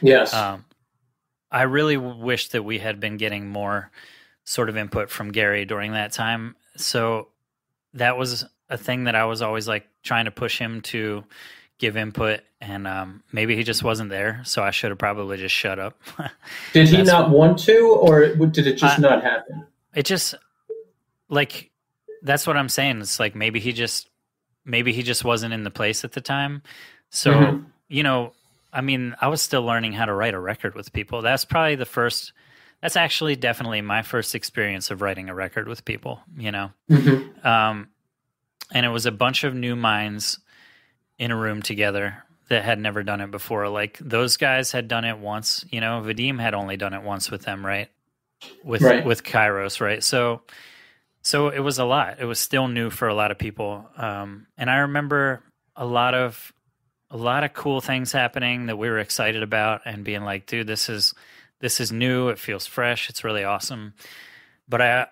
Yes. I really wish that we had been getting more sort of input from Gary during that time. So that was a thing that I was always like trying to push him to give input, and maybe he just wasn't there, so I should have probably just shut up. Did he not want to, or did it just not happen? It just, like, that's what I'm saying. It's like maybe he just wasn't in the place at the time. So, you know, I mean, I was still learning how to write a record with people. That's probably that's actually definitely my first experience of writing a record with people, you know? And it was a bunch of new minds in a room together that had never done it before. Like, those guys had done it once, you know, Vadim had only done it once with them, right? With Kairos, right? So it was a lot. It was still new for a lot of people. And I remember a lot of cool things happening that we were excited about and being like, dude, this is new. It feels fresh. It's really awesome. But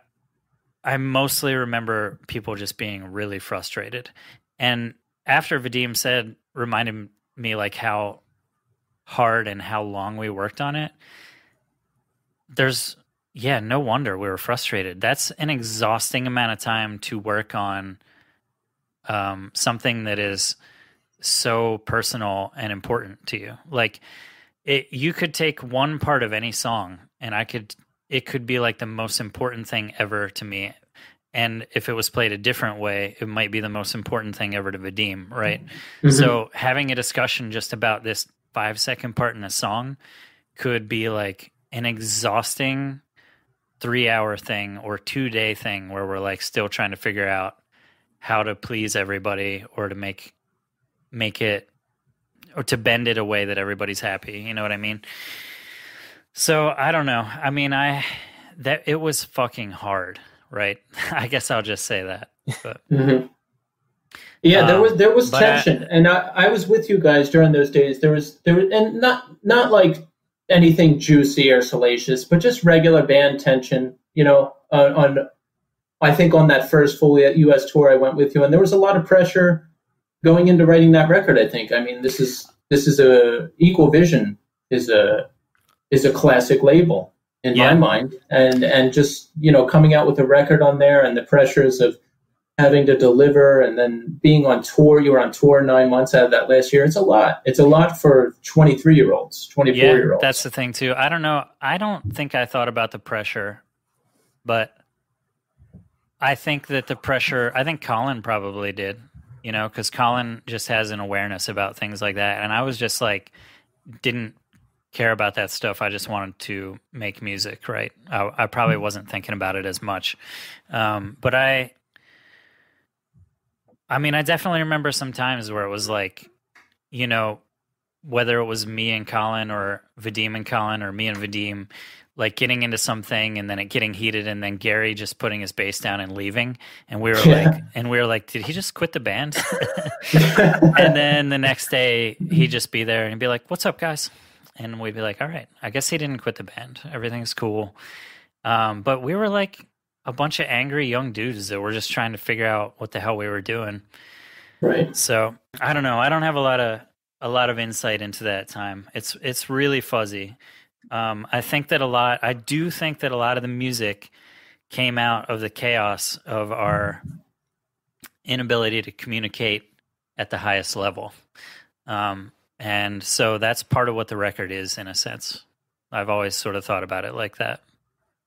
I mostly remember people just being really frustrated. And after Vadim reminded me like how hard and how long we worked on it, no wonder we were frustrated. That's an exhausting amount of time to work on something that is so personal and important to you. Like, you could take one part of any song and it could be like the most important thing ever to me. And if it was played a different way, it might be the most important thing ever to Vadim, right? So having a discussion just about this 5-second part in a song could be like an exhausting 3-hour thing or 2-day thing where we're like still trying to figure out how to please everybody or to make it, or to bend it a way that everybody's happy. You know what I mean? So I don't know. I mean, it was fucking hard, right? I guess I'll just say that. But, yeah, there was tension, and I was with you guys during those days. There was, and not like anything juicy or salacious, but just regular band tension. You know, I think on that first full U.S. tour, I went with you, and there was a lot of pressure going into writing that record. I think. I mean, this is a Equal Vision is a classic label in my mind, and just, you know, coming out with a record on there and the pressures of having to deliver and then being on tour. You were on tour 9 months out of that last year. It's a lot. It's a lot for 23-year-olds, 24-year-olds. That's the thing too. I don't know. I don't think I thought about the pressure, but I think that I think Colin probably did, you know, because Colin just has an awareness about things like that. And I was just like, didn't care about that stuff. I just wanted to make music, right? I probably wasn't thinking about it as much. But I mean, I definitely remember some times where it was like, you know, whether it was me and Colin or Vadim and Colin or me and Vadim, like getting into something and then it getting heated and then Gary just putting his bass down and leaving. And we were like, did he just quit the band? And then the next day he'd just be there and he'd be like, what's up, guys? And we'd be like, all right, I guess he didn't quit the band. Everything's cool. But we were like a bunch of angry young dudes that were just trying to figure out what the hell we were doing. Right. So I don't know. I don't have a lot of insight into that time. It's really fuzzy. I do think that a lot of the music came out of the chaos of our inability to communicate at the highest level. And so that's part of what the record is, in a sense. I've always sort of thought about it like that.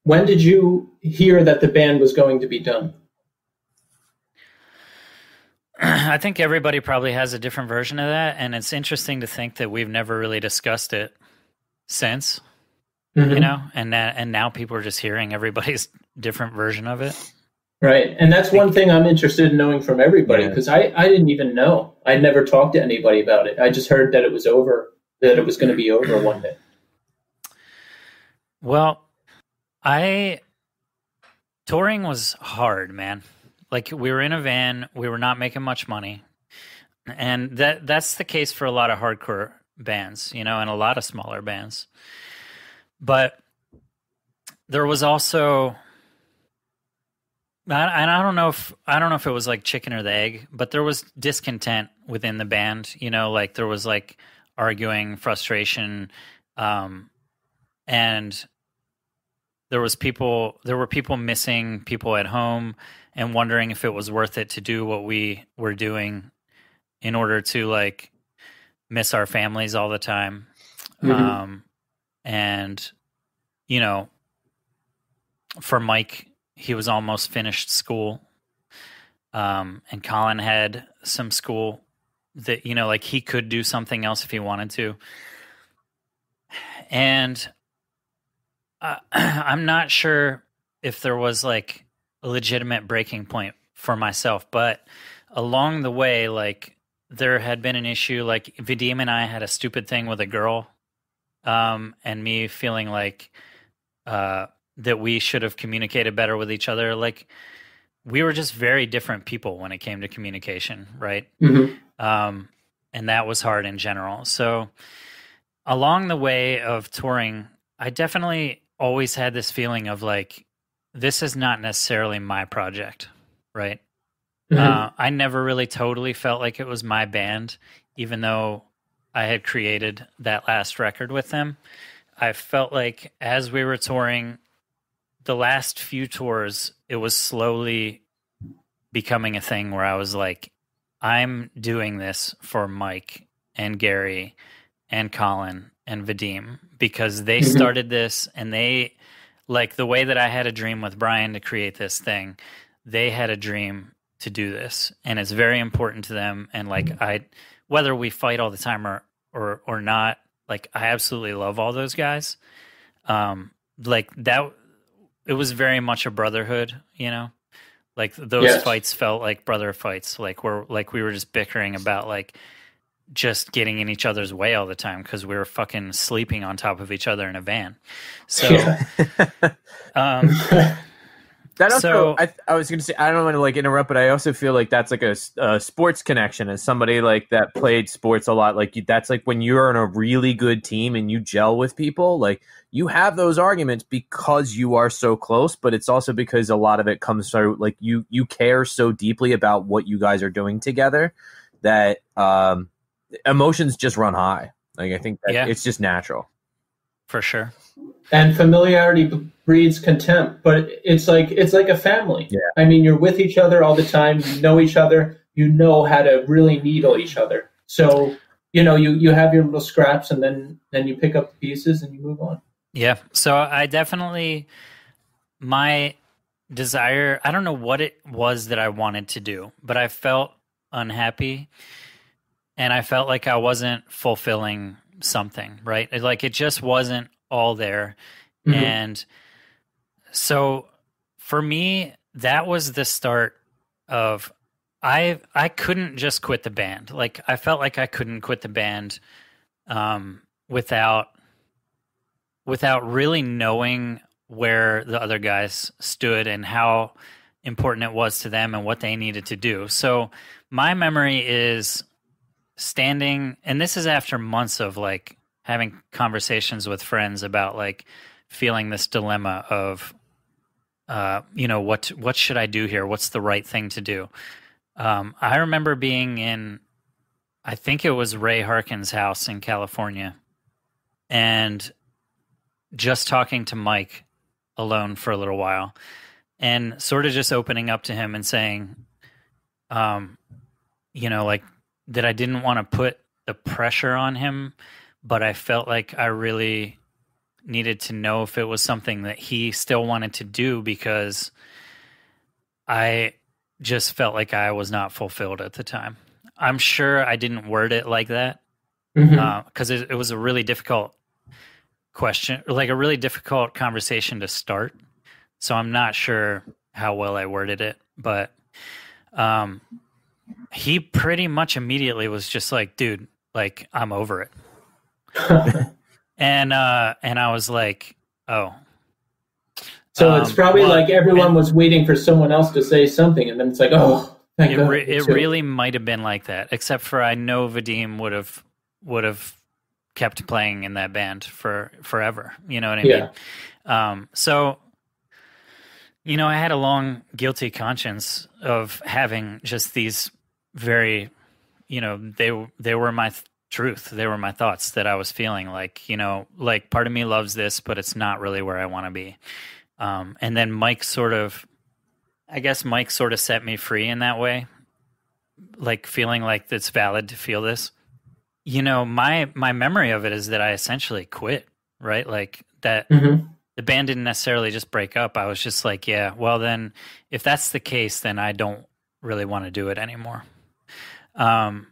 When did you hear that the band was going to be done? I think everybody probably has a different version of that, and it's interesting to think that we've never really discussed it since, you know, and now people are just hearing everybody's different version of it. Right, and that's one thing I'm interested in knowing from everybody, because I didn't even know. I never talked to anybody about it. I just heard that it was over, that it was going to be over one day. Well, touring was hard, man. Like, we were in a van, we were not making much money. And that's the case for a lot of hardcore bands, you know, and a lot of smaller bands. But there was also, and I don't know if it was like chicken or the egg, but there was discontent within the band, you know, like there was like arguing, frustration, and there were people missing people at home and wondering if it was worth it to do what we were doing in order to like miss our families all the time. And, you know, for Mike, he was almost finished school. And Colin had some school that, you know, like he could do something else if he wanted to. And I'm not sure if there was like a legitimate breaking point for myself, but along the way, like there had been an issue, like Vadim and I had a stupid thing with a girl, and me feeling like that we should have communicated better with each other. Like we were just very different people when it came to communication, right? And that was hard in general. So along the way of touring, I definitely always had this feeling of like, this is not necessarily my project, right? I never really totally felt like it was my band, even though I had created that last record with them. I felt like as we were touring, the last few tours, it was slowly becoming a thing where I was like, I'm doing this for Mike and Gary and Colin and Vadim because they started this, and they, like the way that I had a dream with Brian to create this thing, they had a dream to do this, and it's very important to them. And like whether we fight all the time or not, like I absolutely love all those guys. Like that, it was very much a brotherhood, you know. Like those fights felt like brother fights. Like we were just bickering about like just getting in each other's way all the time because we were fucking sleeping on top of each other in a van. So, that also, I was going to say, I don't want to like interrupt, but I also feel like that's like a sports connection. As somebody like that played sports a lot, like that's like when you're in a really good team and you gel with people, like you have those arguments because you are so close, but it's also because a lot of it comes through like you care so deeply about what you guys are doing together that emotions just run high. Like I think that it's just natural. For sure. And familiarity breeds contempt, but it's like a family. Yeah. I mean, you're with each other all the time. You know each other. You know how to really needle each other. So, you know, you have your little scraps, and then you pick up the pieces and you move on. Yeah. So I definitely, my desire, I don't know what it was that I wanted to do, but I felt unhappy, and I felt like I wasn't fulfilling something, right? Like it just wasn't all there. And so for me, that was the start of, I couldn't just quit the band. Like I felt like I couldn't quit the band without really knowing where the other guys stood and how important it was to them and what they needed to do. So my memory is standing, and this is after months of like having conversations with friends about like feeling this dilemma of, you know, what should I do here? What's the right thing to do? I remember being in, I think it was Ray Harkin's house in California, and just talking to Mike alone for a little while and sort of just opening up to him and saying, like that I didn't want to put the pressure on him, but I felt like I really needed to know if it was something that he still wanted to do, because I just felt like I was not fulfilled at the time. I'm sure I didn't word it like that, because it was a really difficult question, like a really difficult conversation to start. So I'm not sure how well I worded it, but he pretty much immediately was just like, dude, like, I'm over it. and I was like, oh. So it's probably like everyone was waiting for someone else to say something, and then it's like, oh, thank God. It really might have been like that, except for I know Vadim would have kept playing in that band for forever. You know what I mean? So, I had a long guilty conscience of having just these very, they were my truth. They were my thoughts that I was feeling like, like part of me loves this, but it's not really where I want to be. And then Mike sort of set me free in that way, like feeling like it's valid to feel this. My memory of it is that I essentially quit, right? Like that the band didn't necessarily just break up. I was just like, yeah, well then if that's the case, then I don't really want to do it anymore. And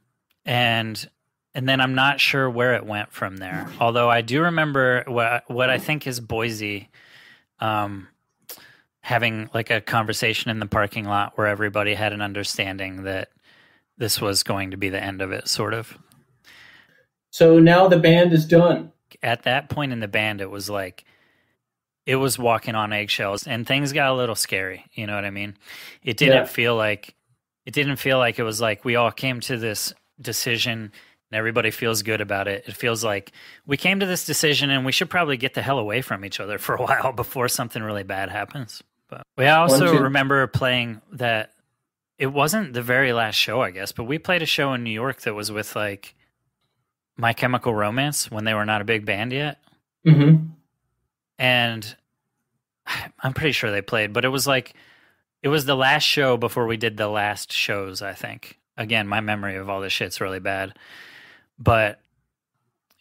then I'm not sure where it went from there. Although I do remember what I think is Boise, having like a conversation in the parking lot where everybody had an understanding that this was going to be the end of it, sort of. So now the band is done. At that point in the band, it was like, it was walking on eggshells, and things got a little scary. You know what I mean? It didn't feel like it was like we all came to this decision and everybody feels good about it. It feels like we came to this decision and we should probably get the hell away from each other for a while before something really bad happens. But I also remember playing that. It wasn't the very last show, I guess, but we played a show in New York that was with like My Chemical Romance when they were not a big band yet. Mm-hmm. And I'm pretty sure they played, but it was the last show before we did the last shows, I think. Again, my memory of all this shit's really bad. But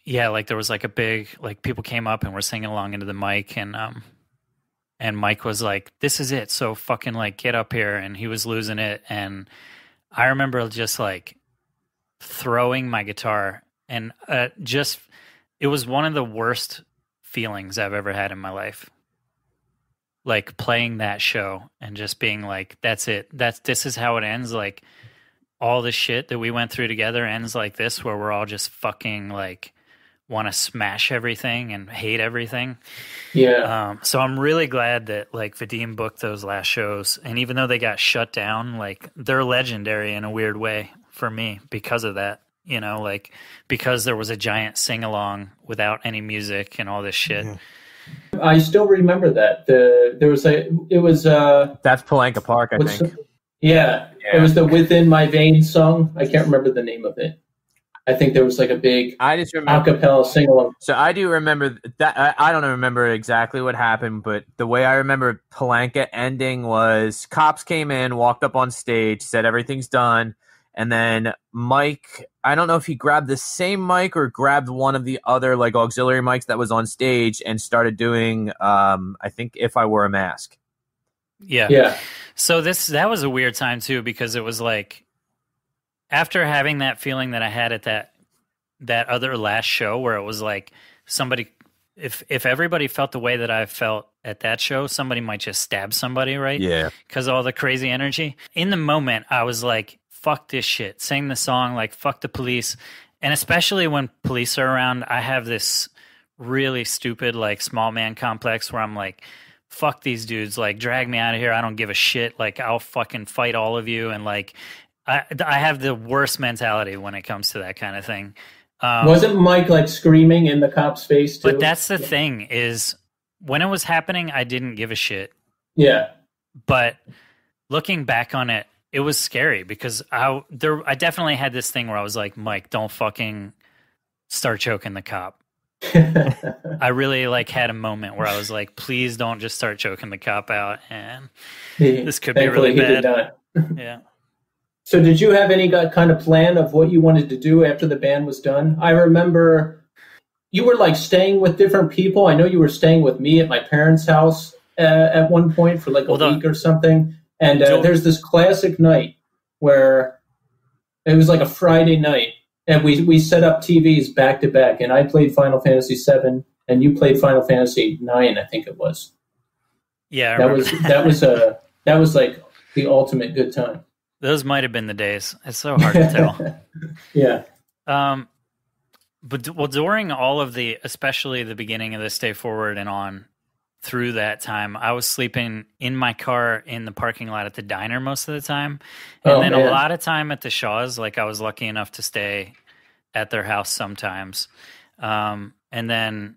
yeah, like there was like a big, like people came up and were singing along into the mic, and Mike was like, this is it. So fucking like get up here. And he was losing it. And I remember just like throwing my guitar, and it was one of the worst feelings I've ever had in my life. Like playing that show and just being like, that's it. This is how it ends. Like all the shit that we went through together ends like this, where we're all just fucking like want to smash everything and hate everything. Yeah. So I'm really glad that like Vadim booked those last shows. And even though they got shut down, like they're legendary in a weird way for me because of that, like because there was a giant sing along without any music and all this shit. Yeah. I still remember that. That's Palanca Park, I think. It was the Within My Veins song. I can't remember the name of it. I think there was like a big acapella sing-along. So I do remember that. I don't remember exactly what happened, but the way I remember Palanca ending was cops came in, walked up on stage, said everything's done, and then Mike, I don't know if he grabbed the same mic or grabbed one of the other like auxiliary mics that was on stage and started doing, I think, If I Wore a Mask. Yeah. So that was a weird time too, because it was like, after having that feeling that I had at that other last show, where it was like somebody, if everybody felt the way that I felt at that show, somebody might just stab somebody, right? Yeah. Because of all the crazy energy. In the moment, I was like, fuck this shit. Sing the song, like, fuck the police. And especially when police are around, I have this really stupid, like, small man complex where I'm like, fuck these dudes. Like, drag me out of here. I don't give a shit. Like, I'll fucking fight all of you. And, like, I have the worst mentality when it comes to that kind of thing. Wasn't Mike like screaming in the cop's face too? But that's the thing, is when it was happening, I didn't give a shit. Yeah. But looking back on it, it was scary because I definitely had this thing where I was like, Mike, don't fucking start choking the cop. I really like had a moment where I was like, please don't just start choking the cop out, and this could be really bad. Yeah. So did you have any kind of plan of what you wanted to do after the band was done? I remember you were like staying with different people. I know you were staying with me at my parents' house at one point for like a week or something. And there's this classic night where it was like a Friday night, and we set up TVs back to back, and I played Final Fantasy VII, and you played Final Fantasy IX, I think it was. Yeah, that was like the ultimate good time. Those might have been the days. It's so hard to tell. Yeah. But during all of especially the beginning of this day forward and on through that time, I was sleeping in my car in the parking lot at the diner most of the time. And then a lot of time at the Shaws. Like I was lucky enough to stay at their house sometimes. And then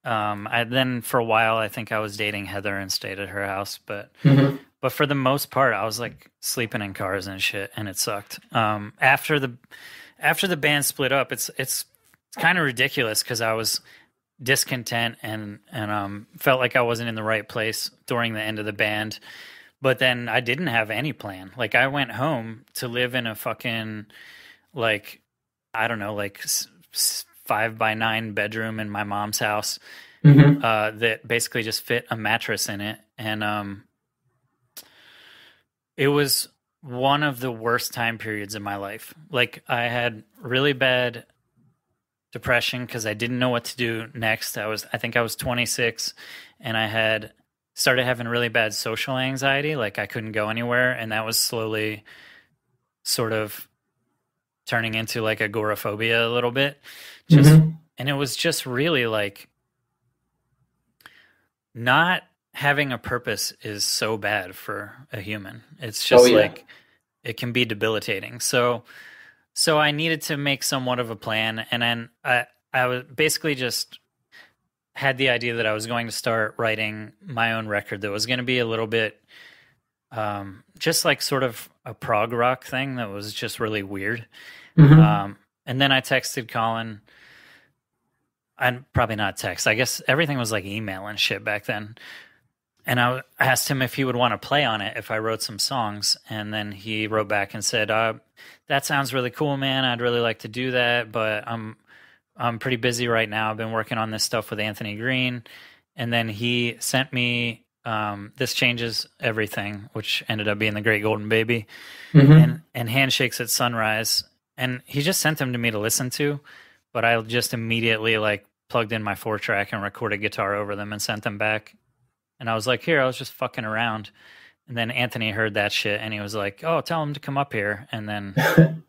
for a while, I think I was dating Heather and stayed at her house. But for the most part, I was like sleeping in cars and shit, and it sucked. After the band split up, it's kind of ridiculous because I was discontent and felt like I wasn't in the right place during the end of the band. But then I didn't have any plan. Like I went home to live in a fucking like, I don't know, like 5x9 bedroom in my mom's house that basically just fit a mattress in it. And it was one of the worst time periods in my life. Like I had really bad depression because I didn't know what to do next. I think I was 26, and I had started having really bad social anxiety. Like I couldn't go anywhere, and that was slowly sort of turning into like agoraphobia a little bit. And it was just really like not having a purpose is so bad for a human. It's just like it can be debilitating. So I needed to make somewhat of a plan, and then I was basically just had the idea that I was going to start writing my own record that was going to be a little bit just like sort of a prog rock thing that was just really weird. And then I texted Colin. I'd probably not text. I guess everything was like email and shit back then. And I asked him if he would want to play on it if I wrote some songs. And then he wrote back and said, that sounds really cool, man. I'd really like to do that, but I'm pretty busy right now. I've been working on this stuff with Anthony Green. And then he sent me This Changes Everything, which ended up being The Great Golden Baby, and Handshakes at Sunrise. And he just sent them to me to listen to, but I just immediately like plugged in my 4-track and recorded guitar over them and sent them back. And I was like, here, I was just fucking around. And then Anthony heard that shit, and he was like, oh, tell him to come up here. And then...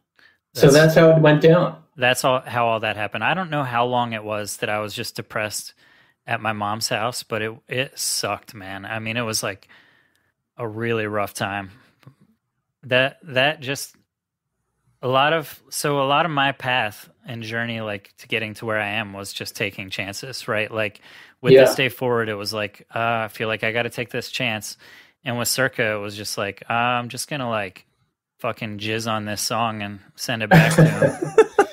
So that's how it went down. That's how all that happened. I don't know how long it was that I was just depressed at my mom's house, but it sucked, man. I mean, it was like a really rough time. That just... A lot of my path and journey, like to getting to where I am, was just taking chances, right? Like with This Day Forward, it was like, I feel like I got to take this chance. And with Circa, it was just like, I'm just going to like fucking jizz on this song and send it back to him.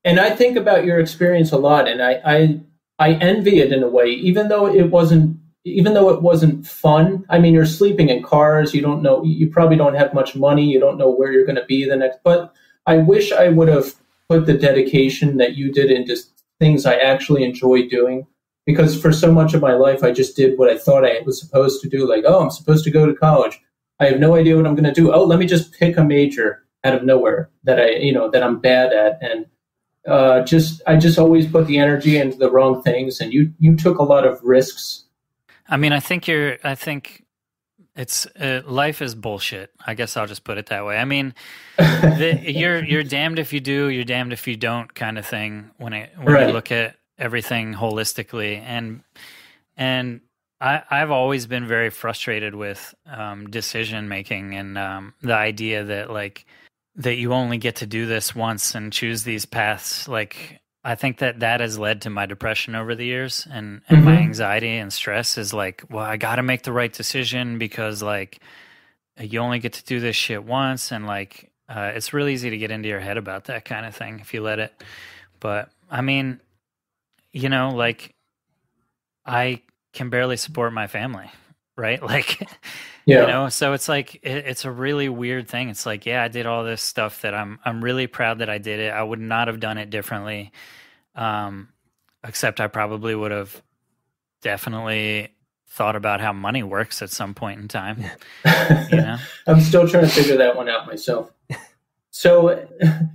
And I think about your experience a lot, and I envy it in a way, even though it wasn't fun. I mean, you're sleeping in cars. You don't know, you probably don't have much money. You don't know where you're going to be the next, but I wish I would have put the dedication that you did into things I actually enjoy doing, because for so much of my life, I just did what I thought I was supposed to do. Like, oh, I'm supposed to go to college. I have no idea what I'm going to do. Oh, let me just pick a major out of nowhere that that I'm bad at. And I just always put the energy into the wrong things. And you took a lot of risks. I mean, I think it's life is bullshit. I guess I'll just put it that way. I mean, you're damned if you do, you're damned if you don't, kind of thing. When you look at everything holistically, and I've always been very frustrated with decision making and the idea that you only get to do this once and choose these paths. Like, I think that has led to my depression over the years, and my anxiety and stress is like, well, I got to make the right decision because like you only get to do this shit once. And like, it's really easy to get into your head about that kind of thing if you let it. But I mean, like I can barely support my family. right? Like, Yeah. so it's like, it's a really weird thing. It's like, yeah, I did all this stuff that I'm really proud that I did it. I would not have done it differently. Except I probably would have definitely thought about how money works at some point in time. I'm still trying to figure that one out myself. So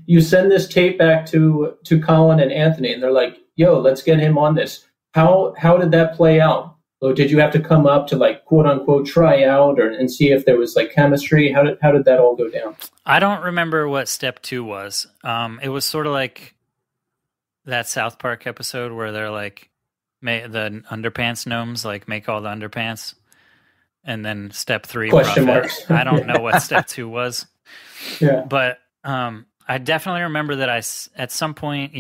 you send this tape back to Colin and Anthony, and they're like, "Yo, let's get him on this." How did that play out? Or did you have to come up to like quote unquote try out and see if there was like chemistry? How did that all go down? I don't remember what step 2 was. It was sort of like that South Park episode where they're like, the underpants gnomes like make all the underpants, and then step 3 question marks. I don't know what step 2 was. Yeah, but I definitely remember that at some point,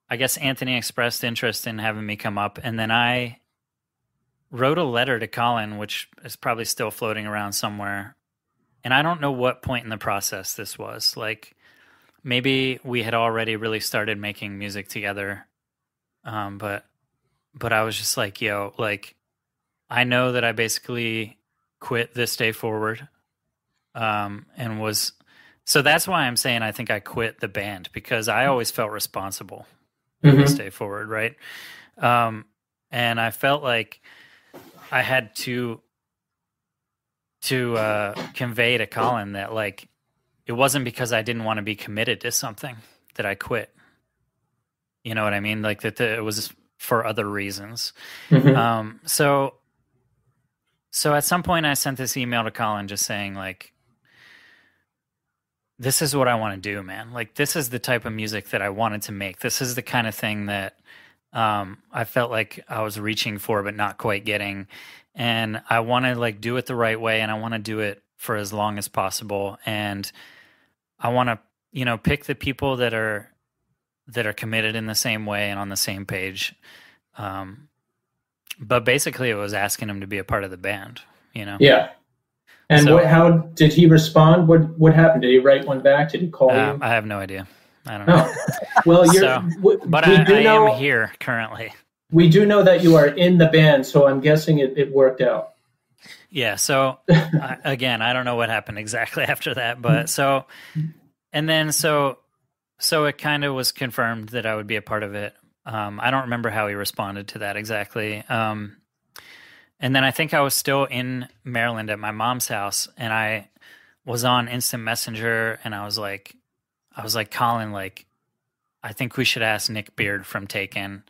I guess Anthony expressed interest in having me come up, and then I wrote a letter to Colin, which is probably still floating around somewhere. And I don't know what point in the process this was. Like, maybe we had already really started making music together. But I was just like, yo, like, I know that I basically quit this day forward. So that's why I'm saying I think I quit the band, because I always felt responsible for this day forward, right? And I felt like I had to convey to Colin that, like, it wasn't because I didn't want to be committed to something that I quit. You know what I mean? Like, that it was for other reasons. So at some point I sent this email to Colin just saying, like, this is what I want to do, man. Like, this is the type of music that I wanted to make. This is the kind of thing that I felt like I was reaching for but not quite getting. And I want to, like, do it the right way, and I want to do it for as long as possible. And I want to, pick the people that are committed in the same way and on the same page. But basically it was asking him to be a part of the band, Yeah. And how did he respond? What happened? Did he write one back? Did he call you? I have no idea. I don't know. Well, I am here currently. We do know that you are in the band, so I'm guessing it worked out. Yeah. So again, I don't know what happened exactly after that, but so it kind of was confirmed that I would be a part of it. I don't remember how he responded to that exactly. And then I think I was still in Maryland at my mom's house, and I was on Instant Messenger, and I was like, Colin, like, I think we should ask Nick Beard from Taken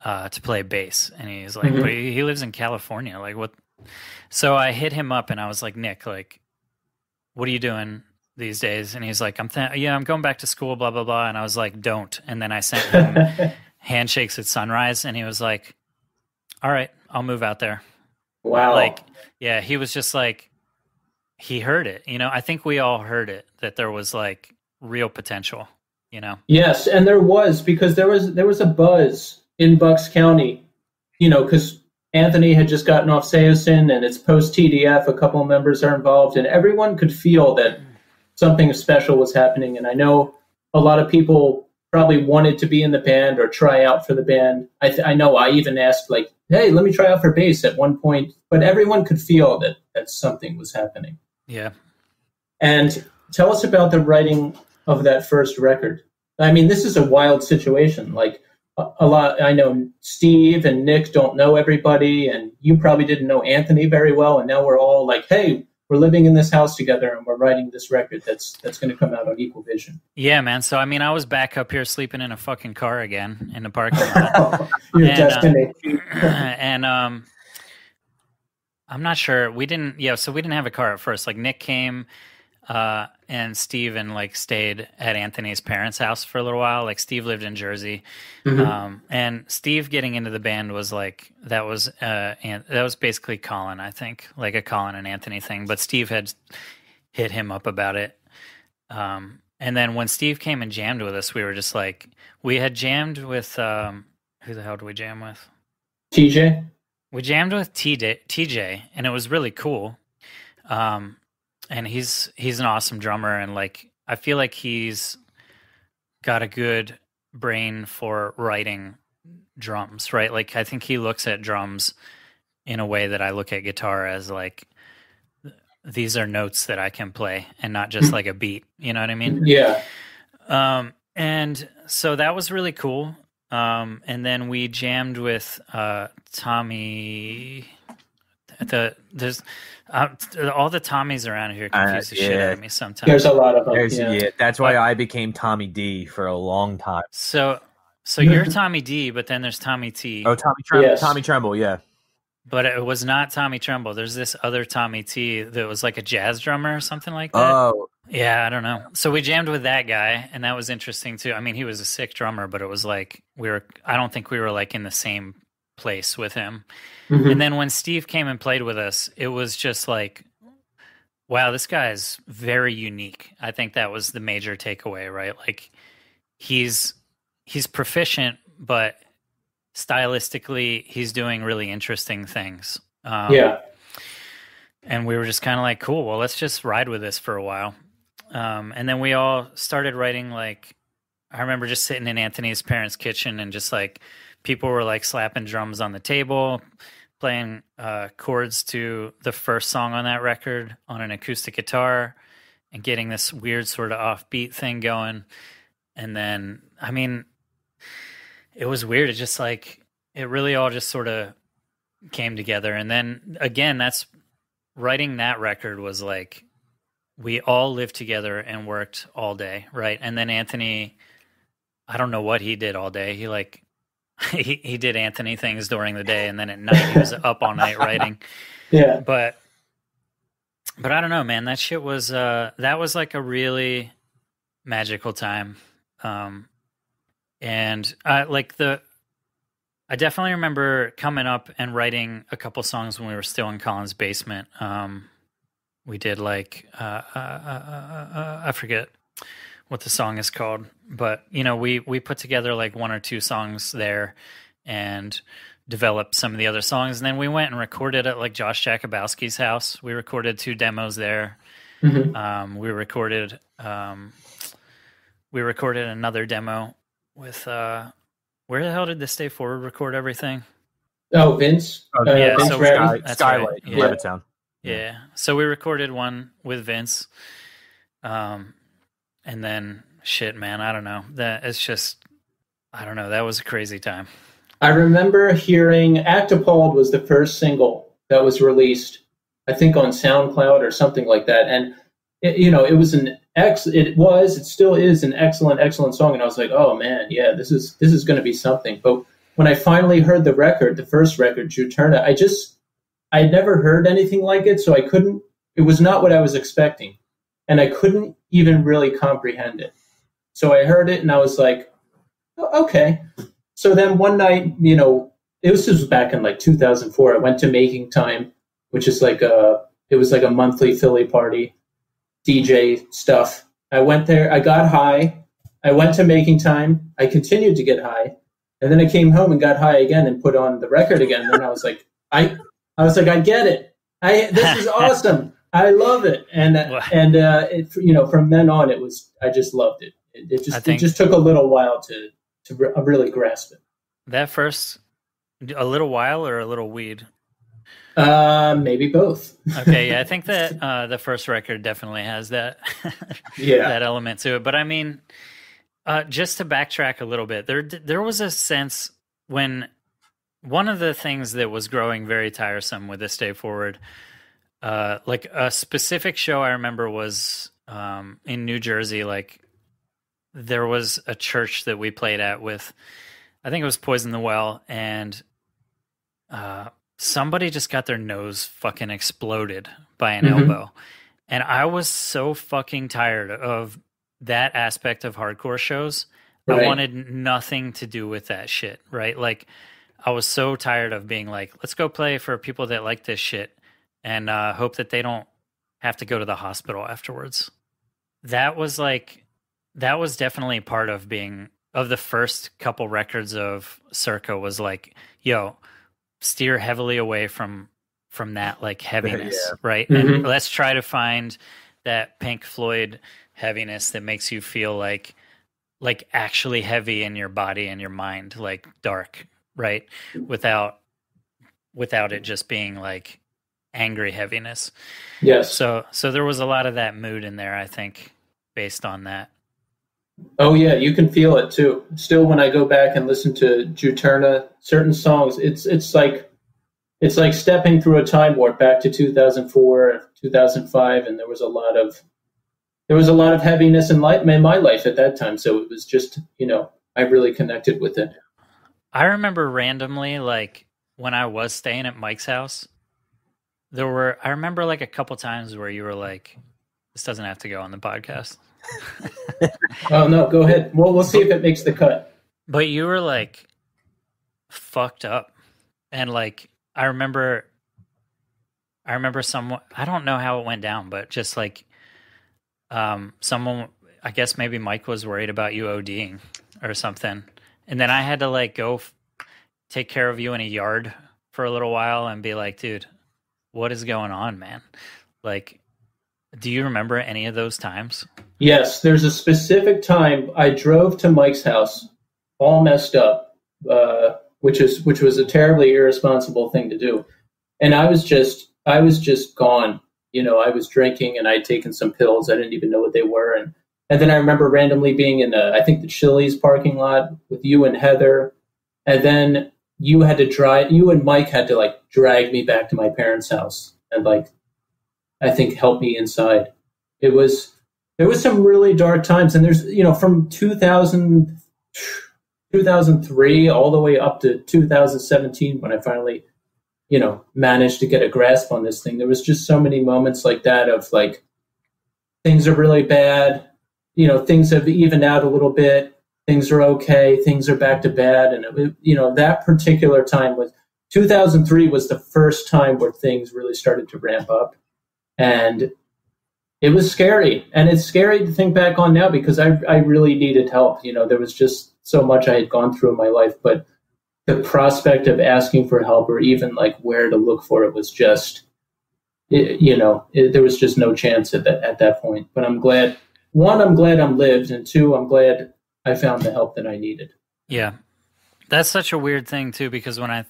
to play bass. And he's like, but he lives in California. Like, what? So I hit him up, and I was like, Nick, like, what are you doing these days? And he's like, I'm going back to school, blah, blah, blah. And I was like, don't. And then I sent him Handshakes at Sunrise, and he was like, all right, I'll move out there. Wow. Like, yeah, he was just like, he heard it. I think we all heard it, that there was, like, real potential, Yes, and there was, because there was a buzz in Bucks County, because Anthony had just gotten off Seosin, and it's post TDF, a couple of members are involved, and everyone could feel that something special was happening. And I know a lot of people probably wanted to be in the band or try out for the band. I know I even asked, like, hey, let me try out for bass at one point, but everyone could feel that something was happening. Yeah. And tell us about the writing of that first record. I mean, this is a wild situation. Like, a lot, I know Steve and Nick don't know everybody, and you probably didn't know Anthony very well, and now we're all like, hey, we're living in this house together, and we're writing this record that's going to come out on Equal Vision. Yeah, man. So, I mean, I was back up here sleeping in a fucking car again in the parking lot. Your destiny. And I'm not sure. We didn't have a car at first. Like, Nick came and Steve and, like, stayed at Anthony's parents' house for a little while. Like, Steve lived in Jersey. And Steve getting into the band was like, that was basically Colin, I think, like a Colin and Anthony thing. But Steve had hit him up about it. And then when Steve came and jammed with us, we were just like, we had jammed with, who the hell did we jam with? TJ? We jammed with TJ, and it was really cool. And he's an awesome drummer, and, like, I feel like he's got a good brain for writing drums, right? Like, I think he looks at drums in a way that I look at guitar as like, these are notes that I can play and not just like a beat. You know what I mean? Yeah. And so that was really cool. And then we jammed with Tommy. There's all the Tommies around here confuse the shit out of me sometimes. There's a lot of them. Yeah, that's why I became Tommy D for a long time. So you're Tommy D, but then there's Tommy T. Oh, Tommy Tremble. Yes. Tommy Tremble, yeah. But it was not Tommy Tremble. There's this other Tommy T that was like a jazz drummer or something like that. Oh. Yeah, I don't know. So we jammed with that guy, and that was interesting too. I mean, he was a sick drummer, but it was like I don't think we were like in the same place with him. Mm-hmm. And then when Steve came and played with us, it was just like, wow, this guy is very unique. I think that was the major takeaway, right? Like he's proficient, but stylistically he's doing really interesting things. Yeah. And we were just kind of like, cool, well, let's just ride with this for a while. And then we all started writing, like, I remember just sitting in Anthony's parents' kitchen and just like people were like slapping drums on the table, playing chords to the first song on that record on an acoustic guitar and getting this weird sort of offbeat thing going. And then, I mean, it was weird. It just like, it really all just sort of came together. And then again, that's writing that record was like, we all lived together and worked all day. Right. And then Anthony, I don't know what he did all day. He like, he did Anthony things during the day. And then at night he was up all night writing. Yeah. But I don't know, man, that shit was, that was like a really magical time. And I definitely remember coming up and writing a couple songs when we were still in Colin's basement. We did like, I forget what the song is called, but you know, we put together like one or two songs there and developed some of the other songs. And then we went and recorded at like Josh Jakubowski's house. We recorded 2 demos there. Mm-hmm. We recorded another demo with, where the hell did the Stay Forward record everything? Oh, Vince. Yeah, Vince so Skylight, right. in Levittown. Yeah. So we recorded one with Vince. And then shit, man, I don't know. That it's just, I don't know. That was a crazy time. I remember hearing Actapult was the first single that was released, I think on SoundCloud or something like that. And it still is an excellent song. And I was like, oh man, yeah, this is going to be something. But when I finally heard the record, the first record, Juturna, I had never heard anything like it. So it was not what I was expecting. And I couldn't even really comprehend it. So I heard it and I was like, oh, okay. So then one night, it was back in like 2004. I went to Making Time, which is like it was like a monthly Philly party, DJ stuff. I went there, I got high. I went to Making Time. I continued to get high. And then I came home and got high again and put on the record again. And then I was like, I get it. This is awesome. I love it, and from then on, I just loved it. It just took a little while to really grasp it. That first, a little while or a little weed? Maybe both. Okay, yeah, I think that the first record definitely has that that element to it. But I mean, just to backtrack a little bit, there was a sense when one of the things that was growing very tiresome with this Stay Forward. Like a specific show I remember was in New Jersey. Like there was a church that we played at with, I think it was Poison the Well, and somebody just got their nose fucking exploded by an elbow. And I was so fucking tired of that aspect of hardcore shows. Right. I wanted nothing to do with that shit, right? Like I was so tired of being like, let's go play for people that like this shit. And hope that they don't have to go to the hospital afterwards. That was definitely part of the first couple records of Circa was like, yo, steer heavily away from that like heaviness, right? Mm-hmm. And let's try to find that Pink Floyd heaviness that makes you feel like actually heavy in your body and your mind, like dark, right? Without without it just being like angry heaviness. Yes. So there was a lot of that mood in there, I think, based on that. Oh yeah, you can feel it too. Still, when I go back and listen to Juturna, certain songs, it's like stepping through a time warp back to 2004, 2005, and there was a lot of heaviness in my life at that time. So it was just, I really connected with it. I remember randomly, like when I was staying at Mike's house, I remember like a couple times where you were like, "This doesn't have to go on the podcast." Oh no, go ahead. Well, we'll see if it makes the cut. But you were like fucked up, and like I remember someone. I don't know how it went down, but just like someone. I guess maybe Mike was worried about you ODing or something, and then I had to like go take care of you in a yard for a little while and be like, "Dude, what is going on, man?" Like, do you remember any of those times? Yes, there's a specific time I drove to Mike's house, all messed up, which was a terribly irresponsible thing to do, and I was just gone. I was drinking and I'd taken some pills. I didn't even know what they were, and then I remember randomly being in I think the Chili's parking lot with you and Heather, and then you and Mike had to like drag me back to my parents' house and like I think help me inside. There was some really dark times, and there's from 2003 all the way up to 2017 when I finally managed to get a grasp on this thing. There was just so many moments like that of like things are really bad, things have evened out a little bit, things are okay, things are back to bad, and that particular time was 2003 was the first time where things really started to ramp up. And it was scary. And it's scary to think back on now because I really needed help. There was just so much I had gone through in my life. But the prospect of asking for help or even like where to look for it was just, there was just no chance at that point. But I'm glad, one, I'm glad I'm lived. And two, I'm glad I found the help that I needed. Yeah. That's such a weird thing too, because when I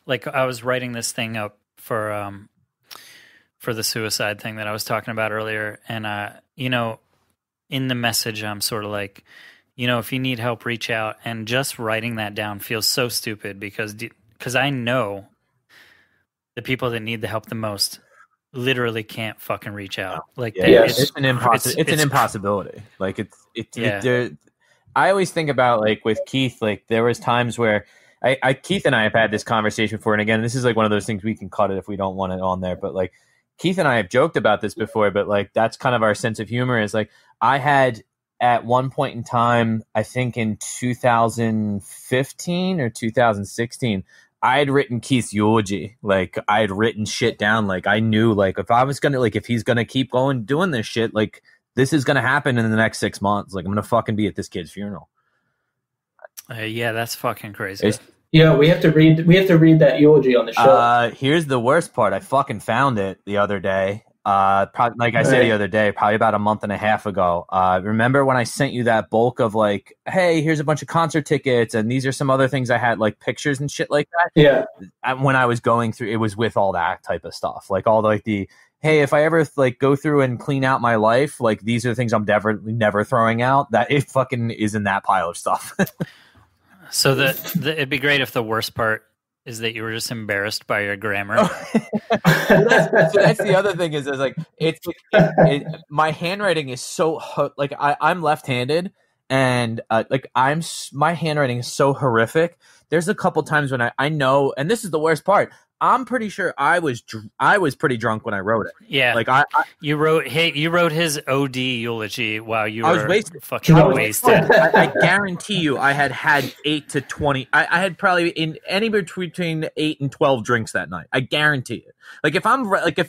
was writing this thing up for the suicide thing that I was talking about earlier. And, in the message, I'm sort of like, if you need help, reach out. And just writing that down feels so stupid because I know the people that need the help the most literally can't fucking reach out. Like, it's an impossibility. Like I always think about like with Keith, like there was times where Keith and I have had this conversation before. And again, this is like one of those things we can cut it if we don't want it on there, but like, Keith and I have joked about this before, but like that's kind of our sense of humor is like I had at one point in time, I think in 2015 or 2016, I had written Keith's eulogy. Like I had written shit down. Like I knew like if he's going to keep going doing this shit, like this is going to happen in the next 6 months. Like I'm going to fucking be at this kid's funeral. Yeah, that's fucking crazy. Yeah, we have to read that eulogy on the show. Here's the worst part. I fucking found it the other day. Probably, like I said the other day, probably about a month and a half ago. Remember when I sent you that bulk of like, hey, here's a bunch of concert tickets and these are some other things I had, like pictures and shit like that? Yeah. When I was going through, it was with all that type of stuff. Like all like the, hey, if I ever like go through and clean out my life, like these are the things I'm never throwing out. That it fucking is in that pile of stuff. So it'd be great if the worst part is that you were just embarrassed by your grammar. So that's the other thing is like my handwriting is so like I'm left-handed and my handwriting is so horrific. There's a couple times when I know, and this is the worst part. I'm pretty sure I was pretty drunk when I wrote it. Yeah, like you wrote his OD eulogy while you were wasted. wasted. I guarantee you, I had 8 to 20. I had probably in anywhere between 8 and 12 drinks that night. I guarantee it. Like if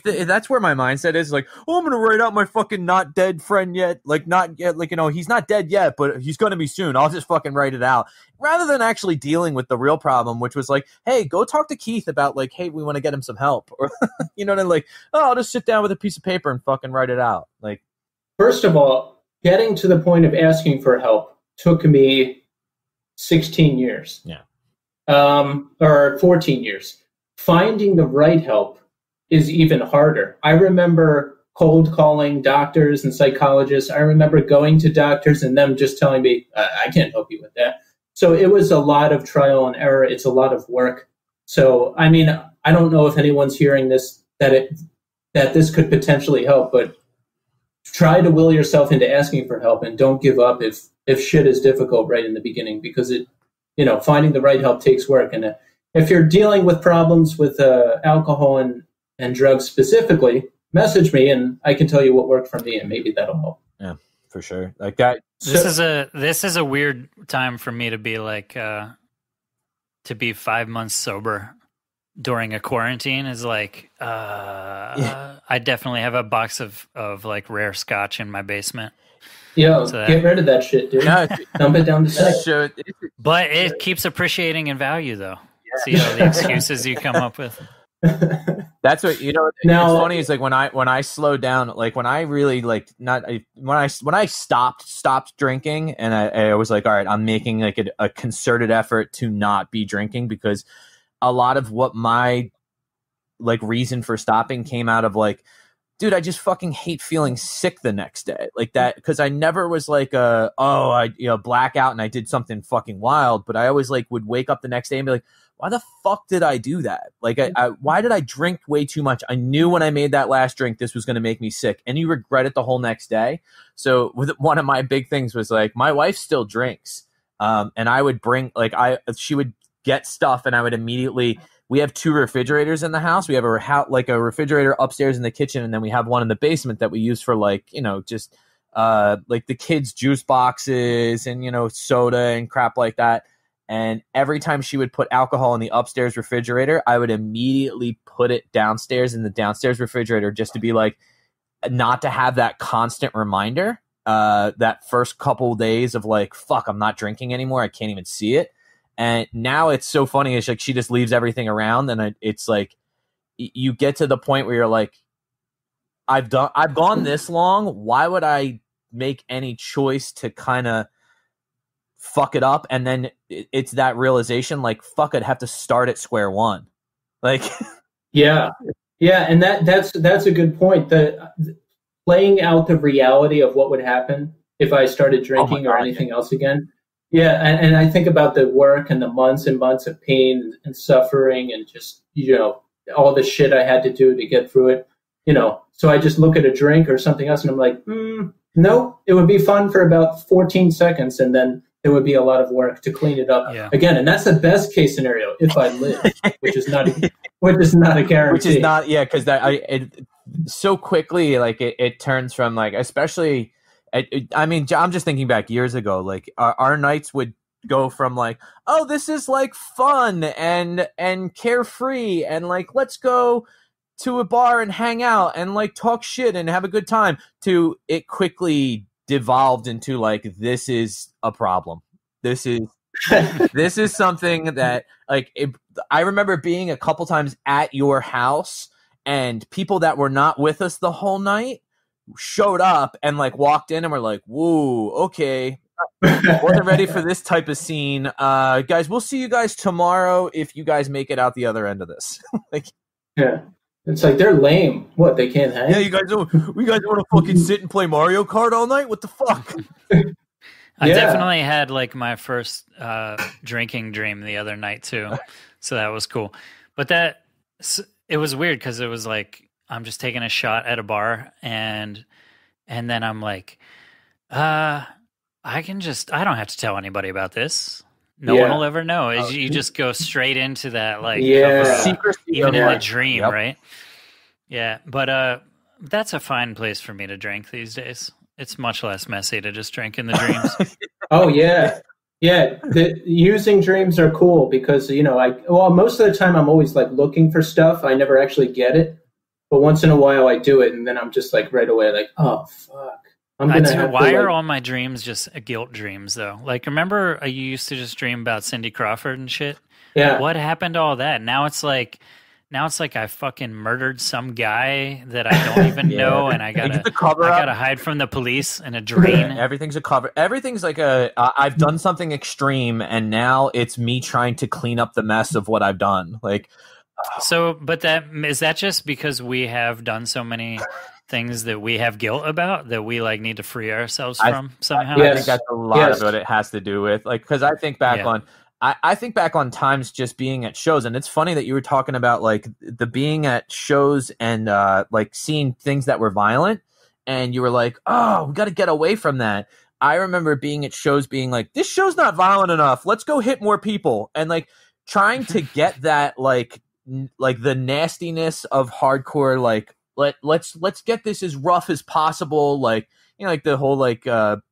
if that's where my mindset is, like, oh, I'm gonna write out my fucking not dead friend yet, like not yet, like he's not dead yet, but he's gonna be soon. I'll just fucking write it out rather than actually dealing with the real problem, which was like, hey, go talk to Keith about like, hey, we want to get him some help, or you know what I mean? Like, oh, I'll just sit down with a piece of paper and fucking write it out. Like, first of all, getting to the point of asking for help took me 16 years. Yeah. Or 14 years. finding the right help is even harder. I remember cold calling doctors and psychologists. I remember going to doctors and them just telling me, I can't help you with that. So it was a lot of trial and error. It's a lot of work. So, I mean, I don't know if anyone's hearing this, that this could potentially help, but try to will yourself into asking for help and don't give up if shit is difficult right in the beginning, because finding the right help takes work. And if you're dealing with problems with alcohol and drugs specifically, message me and I can tell you what worked for me, and maybe that'll help. Yeah, for sure. Like that. This is a weird time for me to be like to be 5 months sober during a quarantine is like I definitely have a box of like rare scotch in my basement. Yo, get rid of that shit, dude. No, dump it down the sink. But it keeps appreciating in value, though. Yeah. See all the excuses you come up with. That's what now, it's funny is like when I slowed down, like when I really like when I stopped drinking, and I was like, all right, I'm making like a concerted effort to not be drinking, because a lot of what my like reason for stopping came out of like, dude, I just fucking hate feeling sick the next day, like that, because I never was like I black out and I did something fucking wild, but I always like would wake up the next day and be like, why the fuck did I do that? Like, why did I drink way too much? I knew when I made that last drink, this was going to make me sick, and you regret it the whole next day. So one of my big things was like, my wife still drinks, and I would bring she would get stuff, and I would immediately. We have 2 refrigerators in the house. We have a refrigerator upstairs in the kitchen, and then we have one in the basement that we use for just like the kids' juice boxes and soda and crap like that. And every time she would put alcohol in the upstairs refrigerator, I would immediately put it downstairs in the downstairs refrigerator, just to be like, not to have that constant reminder. That first couple days of like, fuck, I'm not drinking anymore. I can't even see it. And now it's so funny. It's like she just leaves everything around, and it's like you get to the point where you're like, I've gone this long. Why would I make any choice to kind of fuck it up? And then it's that realization, like, fuck, I'd have to start at square one. Like, yeah, and that's a good point. The playing out the reality of what would happen if I started drinking or anything else again. Yeah, and I think about the work and the months and months of pain and suffering and just, all the shit I had to do to get through it, So I just look at a drink or something else and I'm like, no, it would be fun for about 14 seconds, and then there would be a lot of work to clean it up again. And that's the best case scenario if I live, which is not a guarantee. Which is not, because it so quickly, like it turns from like, especially. I mean, I'm just thinking back years ago, like our nights would go from like, oh, this is like fun and carefree and like, let's go to a bar and hang out and like talk shit and have a good time, to it quickly devolved into like, this is a problem. This is something that like, I remember being a couple times at your house, and people that were not with us the whole night showed up and like walked in and were like, whoa, okay, wasn't ready for this type of scene. Guys, we'll see you guys tomorrow if you guys make it out the other end of this. Like, yeah, it's like they're lame. What, they can't hang? Yeah, you guys want to fucking sit and play Mario Kart all night? What the fuck? I definitely had like my first drinking dream the other night too, so that was cool. But it was weird because it was like, I'm just taking a shot at a bar, and then I'm like, I don't have to tell anybody about this. No one will ever know. You just go straight into that, like, secrecy, even in a dream, right? Yeah, but that's a fine place for me to drink these days. It's much less messy to just drink in the dreams. Oh, yeah. Yeah, using dreams are cool because, most of the time I'm always like looking for stuff. I never actually get it. But once in a while I do it, and then I'm just like right away like, oh, fuck. Why are all my dreams just guilt dreams, though? Like, remember you used to just dream about Cindy Crawford and shit? Yeah. What happened to all that? Now it's like I fucking murdered some guy that I don't even know, and I gotta hide from the police in a drain. Everything's a cover. Everything's like I've done something extreme, and now it's me trying to clean up the mess of what I've done. Like, So, but is that just because we have done so many things that we have guilt about that we like need to free ourselves from somehow? I think that's a lot of what it has to do with, like, because I think back on, I think back on times just being at shows, and it's funny that you were talking about like the being at shows and like seeing things that were violent, and you were like, oh, we got to get away from that. I remember being at shows being like, this show's not violent enough. Let's go hit more people. And like trying to get that, like the nastiness of hardcore, like, let's get this as rough as possible. Like, you know, like the whole, like,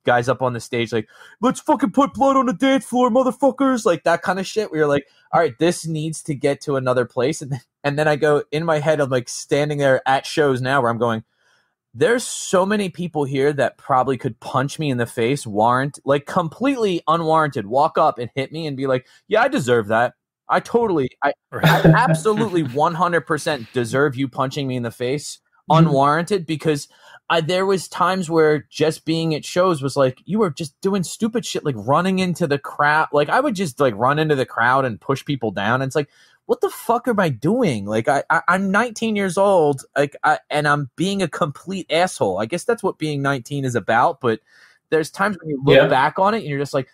guys up on the stage, like, let's fucking put blood on the dance floor, motherfuckers. Like that kind of shit where you're like, all right, this needs to get to another place. And then I go in my head, I'm like standing there at shows now where I'm going, there's so many people here that probably could punch me in the face, like completely unwarranted, walk up and hit me and be like, yeah, I deserve that. I absolutely 100% deserve you punching me in the face, unwarranted, because there was times where just being at shows was like, you were just doing stupid shit, like running into the crowd. Like I would just like run into the crowd and push people down. And it's like, what the fuck am I doing? Like I'm 19 years old, like and I'm being a complete asshole. I guess that's what being 19 is about. But there's times when you look back on it and you're just like,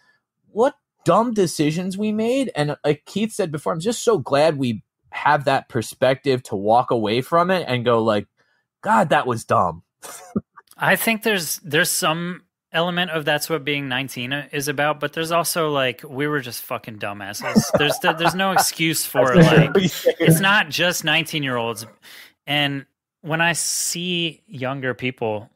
what dumb decisions we made. And like Keith said before, I'm just so glad we have that perspective to walk away from it and go like, God, that was dumb. I think there's some element of that's what being 19 is about, but there's also like, we were just fucking dumbasses. There's no excuse for like, it's not just 19-year-olds. And when I see younger people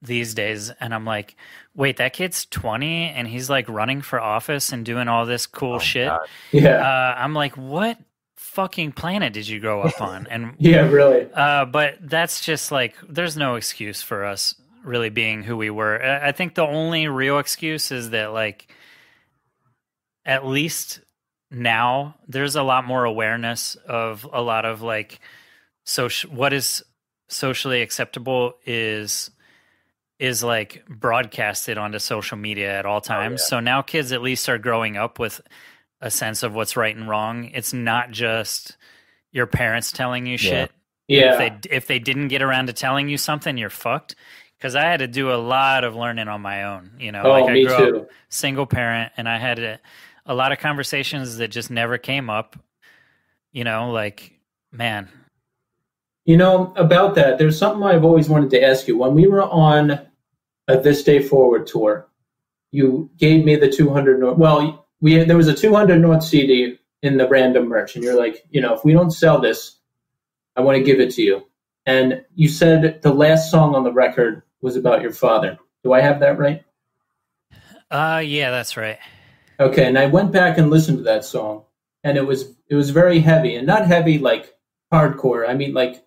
these days and I'm like, wait, that kid's 20 and he's like running for office and doing all this cool shit. God. Yeah. I'm like, what fucking planet did you grow up on? And yeah, really. But that's just like, there's no excuse for us really being who we were. I think the only real excuse is that like, at least now there's a lot more awareness of a lot of like what is socially acceptable is like broadcasted onto social media at all times. So now kids at least are growing up with a sense of what's right and wrong. It's not just your parents telling you shit. Yeah. If they didn't get around to telling you something, you're fucked. Because I had to do a lot of learning on my own. You know, like I grew up single parent, and I had a lot of conversations that just never came up. You know, like, man. You know, about that, there's something I've always wanted to ask you. When we were on a This Day Forward tour, you gave me the 200 North. Well, there was a 200 North CD in the random merch, and you're like, you know, if we don't sell this, I want to give it to you. And you said the last song on the record was about your father. Do I have that right? Yeah, that's right. Okay, and I went back and listened to that song, and it was very heavy, and not heavy like hardcore. I mean, like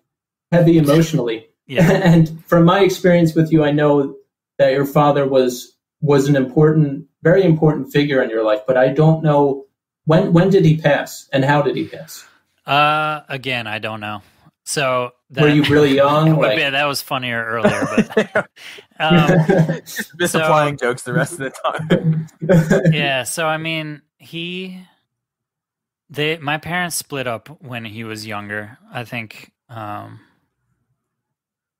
heavy emotionally. Yeah. And from my experience with you, I know that your father was an important, very important figure in your life, but I don't know when did he pass and how did he pass? Again, I don't know. So were you really young? Yeah, that was funnier earlier, but misapplying jokes the rest of the time. Yeah, so I mean, my parents split up when he was younger. I think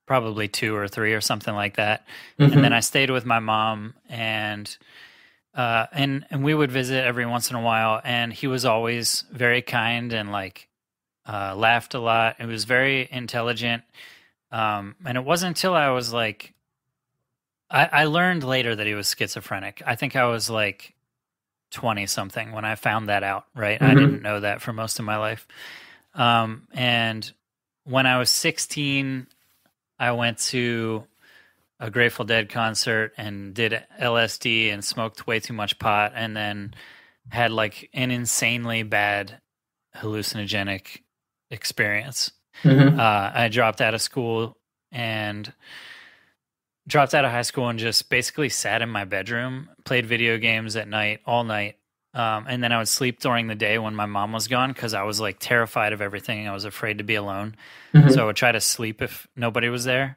probably 2 or 3 or something like that. Mm-hmm. And then I stayed with my mom, and we would visit every once in a while. And he was always very kind and like. Laughed a lot. It was very intelligent. And it wasn't until I was like, I learned later that he was schizophrenic. I think I was like 20 something when I found that out, right? Mm-hmm. I didn't know that for most of my life. And when I was 16, I went to a Grateful Dead concert and did LSD and smoked way too much pot, and then had like an insanely bad hallucinogenic experience. Mm-hmm. I dropped out of school and dropped out of high school and just basically sat in my bedroom, played video games at night, all night. And then I would sleep during the day when my mom was gone because I was like terrified of everything. I was afraid to be alone. Mm-hmm. So I would try to sleep if nobody was there.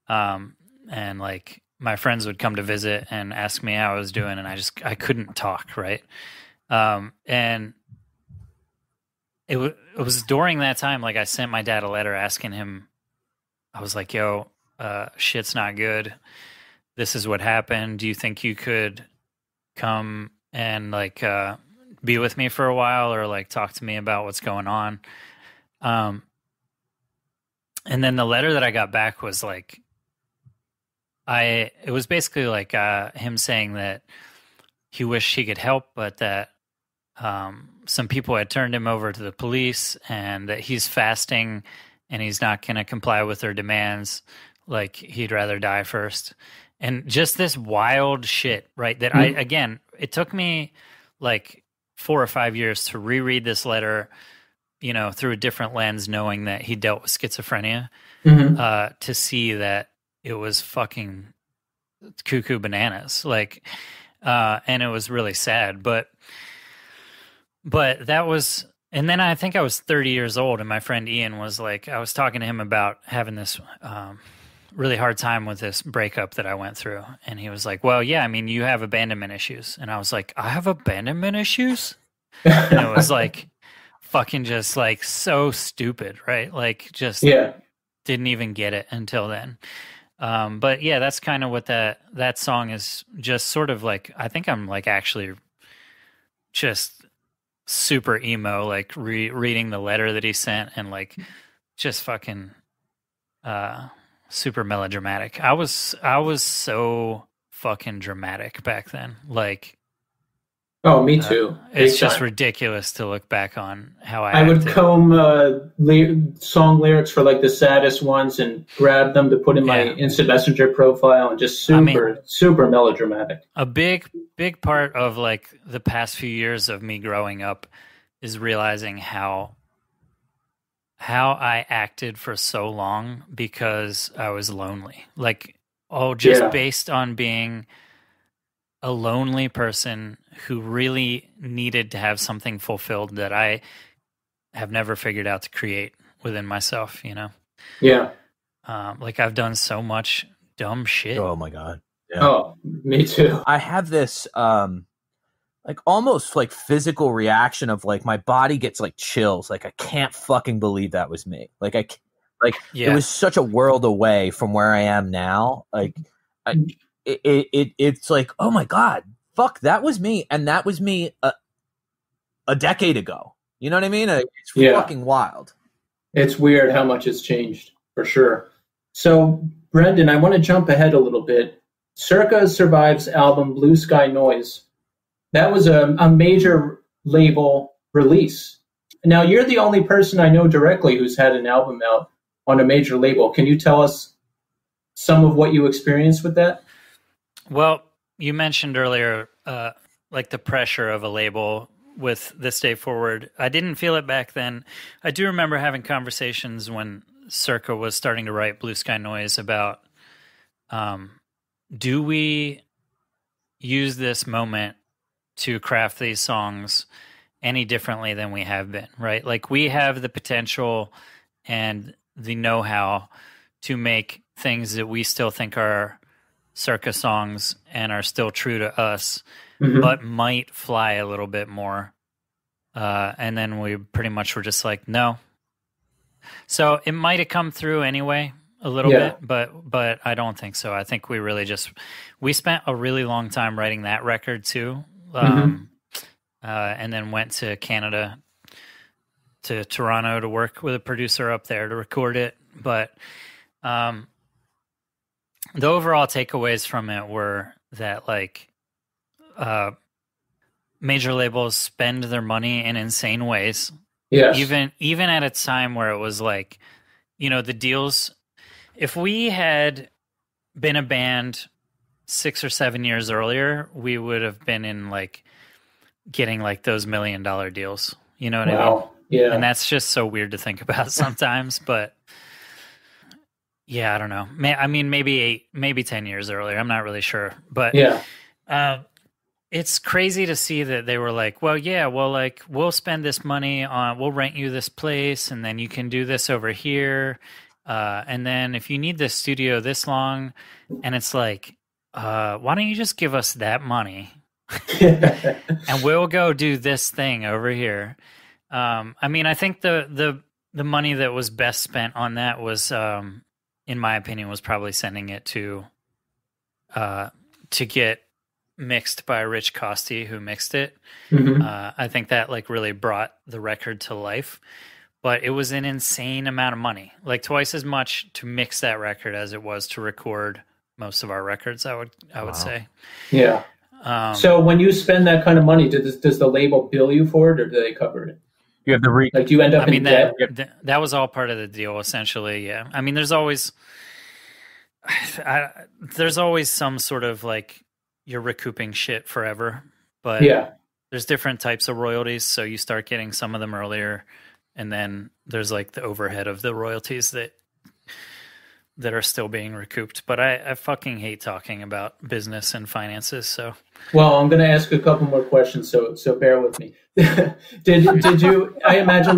And like my friends would come to visit and ask me how I was doing, and I couldn't talk, right? And it was during that time, like I sent my dad a letter asking him, I was like, yo, shit's not good. This is what happened. Do you think you could come and like be with me for a while, or like talk to me about what's going on? And then the letter that I got back was like, it was basically like him saying that he wished he could help, but that some people had turned him over to the police, and that he's fasting and he's not going to comply with their demands. Like he'd rather die first. And just this wild shit, right? That again, it took me like 4 or 5 years to reread this letter, you know, through a different lens, knowing that he dealt with schizophrenia, to see that it was fucking cuckoo bananas. Like, and it was really sad, but that was, and then I think I was 30 years old, and my friend Ian was like, I was talking to him about having this, really hard time with this breakup that I went through. And he was like, well, yeah, I mean, you have abandonment issues. And I was like, I have abandonment issues? And it was like, fucking just like so stupid, right? Like just didn't even get it until then. But yeah, that's kind of what that song is, just sort of like, I think I'm like actually just super emo, like reading the letter that he sent, and like just fucking super melodramatic. I was so fucking dramatic back then. Like, oh, me too. It's just ridiculous to look back on how I would comb song lyrics for like the saddest ones and grab them to put in my Instant Messenger profile, and just super melodramatic. A big part of like the past few years of me growing up is realizing how I acted for so long because I was lonely. Like, based on being a lonely person who really needed to have something fulfilled that I have never figured out to create within myself, you know? Yeah. Like I've done so much dumb shit. Oh my God. Yeah. Oh, me too. I have this, like almost like physical reaction of like my body gets like chills. Like I can't fucking believe that was me. Like it was such a world away from where I am now. Like it's like, oh my God, fuck, that was me. And that was me a decade ago. You know what I mean? It's fucking wild. It's weird how much it's changed, for sure. So Brendan, I want to jump ahead a little bit. Circa Survive's album Blue Sky Noise, that was a major label release. Now, you're the only person I know directly who's had an album out on a major label. Can you tell us some of what you experienced with that? Well, you mentioned earlier, like the pressure of a label with This Day Forward. I didn't feel it back then. I do remember having conversations when Circa was starting to write Blue Sky Noise about, do we use this moment to craft these songs any differently than we have been, right? Like we have the potential and the know-how to make things that we still think are Circa songs and are still true to us, but might fly a little bit more. And then we pretty much were just like, no. So it might have come through anyway a little bit, but I don't think so. I think we really we spent a really long time writing that record too. And then went to Canada, to Toronto, to work with a producer up there to record it. But the overall takeaways from it were that like major labels spend their money in insane ways. Yes. Even at a time where it was like, you know, the deals, if we had been a band 6 or 7 years earlier, we would have been in like getting like those $1 million deals. You know what I mean? Yeah. And that's just so weird to think about sometimes, but yeah, I don't know. I mean, maybe 10 years earlier. I'm not really sure, but it's crazy to see that they were like, well, yeah, well, like we'll spend this money on, we'll rent you this place, and then you can do this over here. And then if you need this studio this long, and it's like, why don't you just give us that money and we'll go do this thing over here. I mean, I think the money that was best spent on that was, in my opinion, was probably sending it to get mixed by Rich Costey, who mixed it. Mm-hmm. I think that like really brought the record to life. But it was an insane amount of money, like twice as much to mix that record as it was to record most of our records. I would say. Yeah. So when you spend that kind of money, does the label bill you for it, or do they cover it? You have the like, do you end up in debt? That was all part of the deal, essentially. Yeah. I mean, there's always some sort of like you're recouping shit forever, but there's different types of royalties. So you start getting some of them earlier. And then there's like the overhead of the royalties that are still being recouped. But I fucking hate talking about business and finances. So, well, I'm going to ask a couple more questions. So bear with me. Did you? I imagine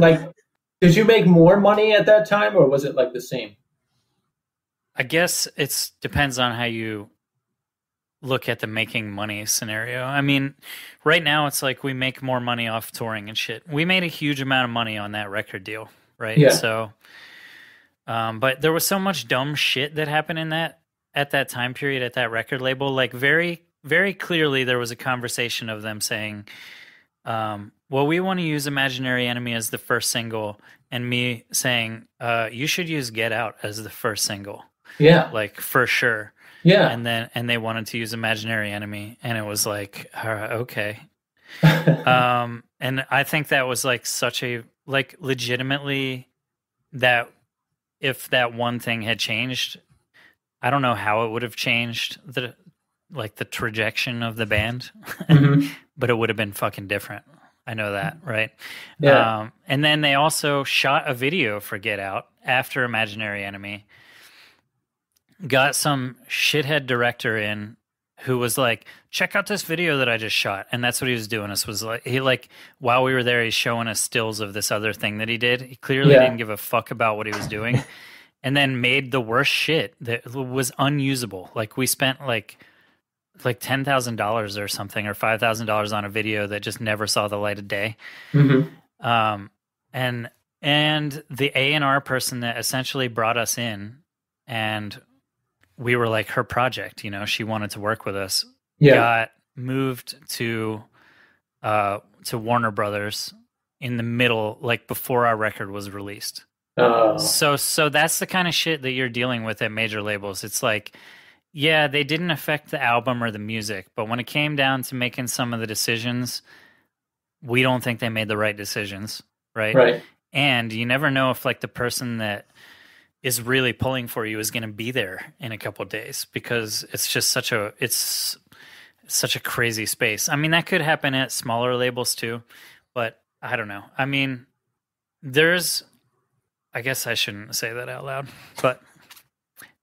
did you make more money at that time, or was it like the same? I guess it depends on how you look at the making money scenario. I mean, right now it's like we make more money off touring and shit. We made a huge amount of money on that record deal, right? Yeah. So, but there was so much dumb shit that happened at that time period at that record label. Like very, very clearly there was a conversation of them saying, well, we want to use Imaginary Enemy as the first single, and me saying, you should use Get Out as the first single. Yeah. Like for sure. Yeah. And they wanted to use Imaginary Enemy, and it was like, okay. And I think that was like such a, like legitimately that if that one thing had changed, I don't know how it would have changed the trajectory of the band, mm-hmm. but it would have been fucking different. I know that, right? Yeah. And then they also shot a video for Get Out after Imaginary Enemy. Got some shithead director in who was like, check out this video that I just shot. And that's what he was doing. This was like, while we were there, he's showing us stills of this other thing that he did. He clearly didn't give a fuck about what he was doing. And then made the worst shit that was unusable. Like we spent like $10,000 or something, or $5,000 on a video that just never saw the light of day. Mm-hmm. And the A&R person that essentially brought us in, and we were like her project, she wanted to work with us. Got moved to Warner Brothers in the middle, like before our record was released. So that's the kind of shit that you're dealing with at major labels. It's like, yeah, they didn't affect the album or the music, but when it came down to making some of the decisions, we don't think they made the right decisions, right? Right. And you never know if like the person that is really pulling for you is going to be there in a couple of days, because it's just such a crazy space. I mean, that could happen at smaller labels too, but I don't know. I mean, I guess I shouldn't say that out loud, but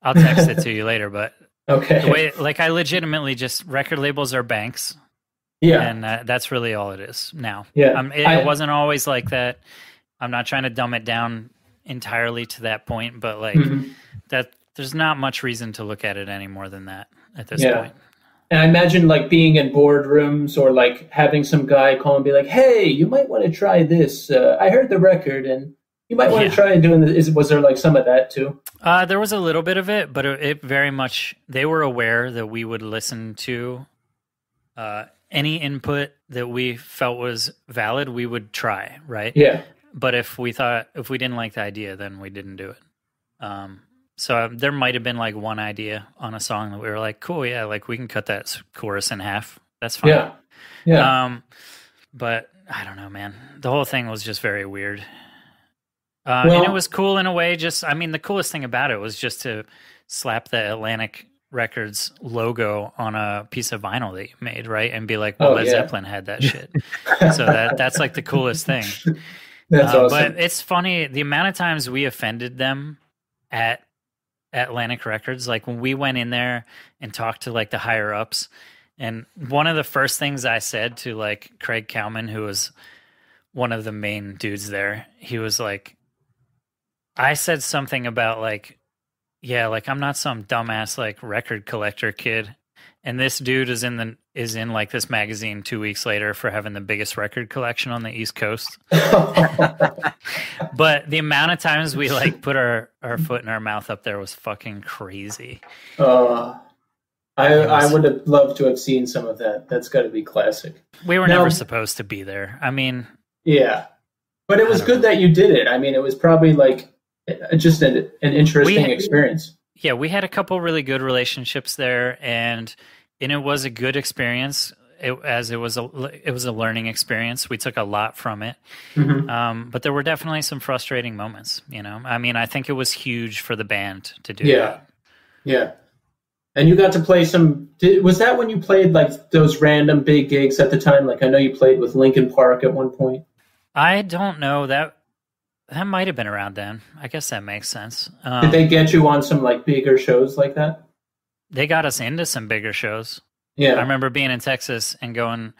I'll text it to you later. But okay, the way, like, I legitimately just, record labels are banks. Yeah. And that's really all it is now. Yeah. It wasn't always like that. I'm not trying to dumb it down entirely to that point, but like that, there's not much reason to look at it any more than that at this point. And I imagine like being in boardrooms or like having some guy call and be like, hey, you might want to try this. I heard the record and you might want to try doing this. Was there like some of that too? There was a little bit of it, but it very much, they were aware that we would listen to any input that we felt was valid, we would try, right? Yeah. But if we didn't like the idea, then we didn't do it. So there might have been like one idea on a song that we were like, cool, yeah, like we can cut that chorus in half. That's fine. Yeah. Yeah. But I don't know, man. The whole thing was just very weird. And it was cool in a way. The coolest thing about it was just to slap the Atlantic Records logo on a piece of vinyl that you made, right? And be like, well, Led Zeppelin had that shit. So that's like the coolest thing. That's awesome. But it's funny, the amount of times we offended them at Atlantic Records, like when we went in there and talked to like the higher ups, and one of the first things I said to like Craig Cowman, who was one of the main dudes there, he was like, I said something about like, yeah, like I'm not some dumbass like record collector kid, and this dude is is in like this magazine 2 weeks later for having the biggest record collection on the East Coast. But the amount of times we like put our foot in our mouth up there was fucking crazy. I would have loved to have seen some of that. That's got to be classic. We were never supposed to be there. I mean, yeah, but it was good that you did it. I mean, it was probably like just an interesting experience. Yeah, we had a couple really good relationships there, and it was a good experience. It was a learning experience. We took a lot from it, but there were definitely some frustrating moments. You know, I mean, I think it was huge for the band to do that. Yeah. And you got to play some. Was that when you played like those random big gigs at the time? Like I know you played with Linkin Park at one point. I don't know that might have been around then. I guess that makes sense. Did they get you on some like bigger shows like that? They got us into some bigger shows. Yeah, I remember being in Texas and going,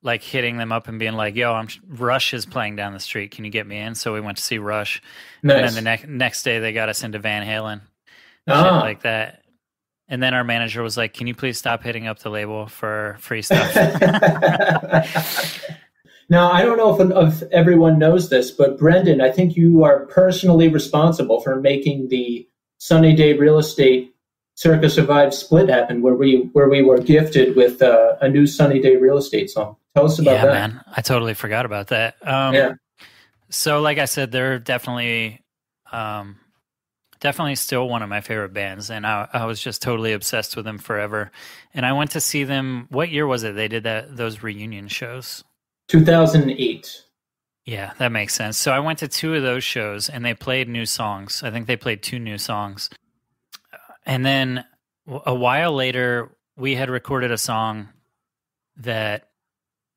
like hitting them up and being like, "Yo, Rush is playing down the street. Can you get me in?" So we went to see Rush. Nice. And then the next day they got us into Van Halen, shit like that. And then our manager was like, "Can you please stop hitting up the label for free stuff?" Now, I don't know if everyone knows this, but Brendan, I think you are personally responsible for making the Sunny Day Real Estate Circa Survive split happen, where we were gifted with a new Sunny Day Real Estate song. Tell us about that. Yeah, man, I totally forgot about that. So, like I said, they're definitely still one of my favorite bands, and I was just totally obsessed with them forever. And I went to see them. What year was it? They did those reunion shows. 2008. Yeah, that makes sense. So I went to 2 of those shows, and they played new songs. I think they played 2 new songs. And then a while later, we had recorded a song that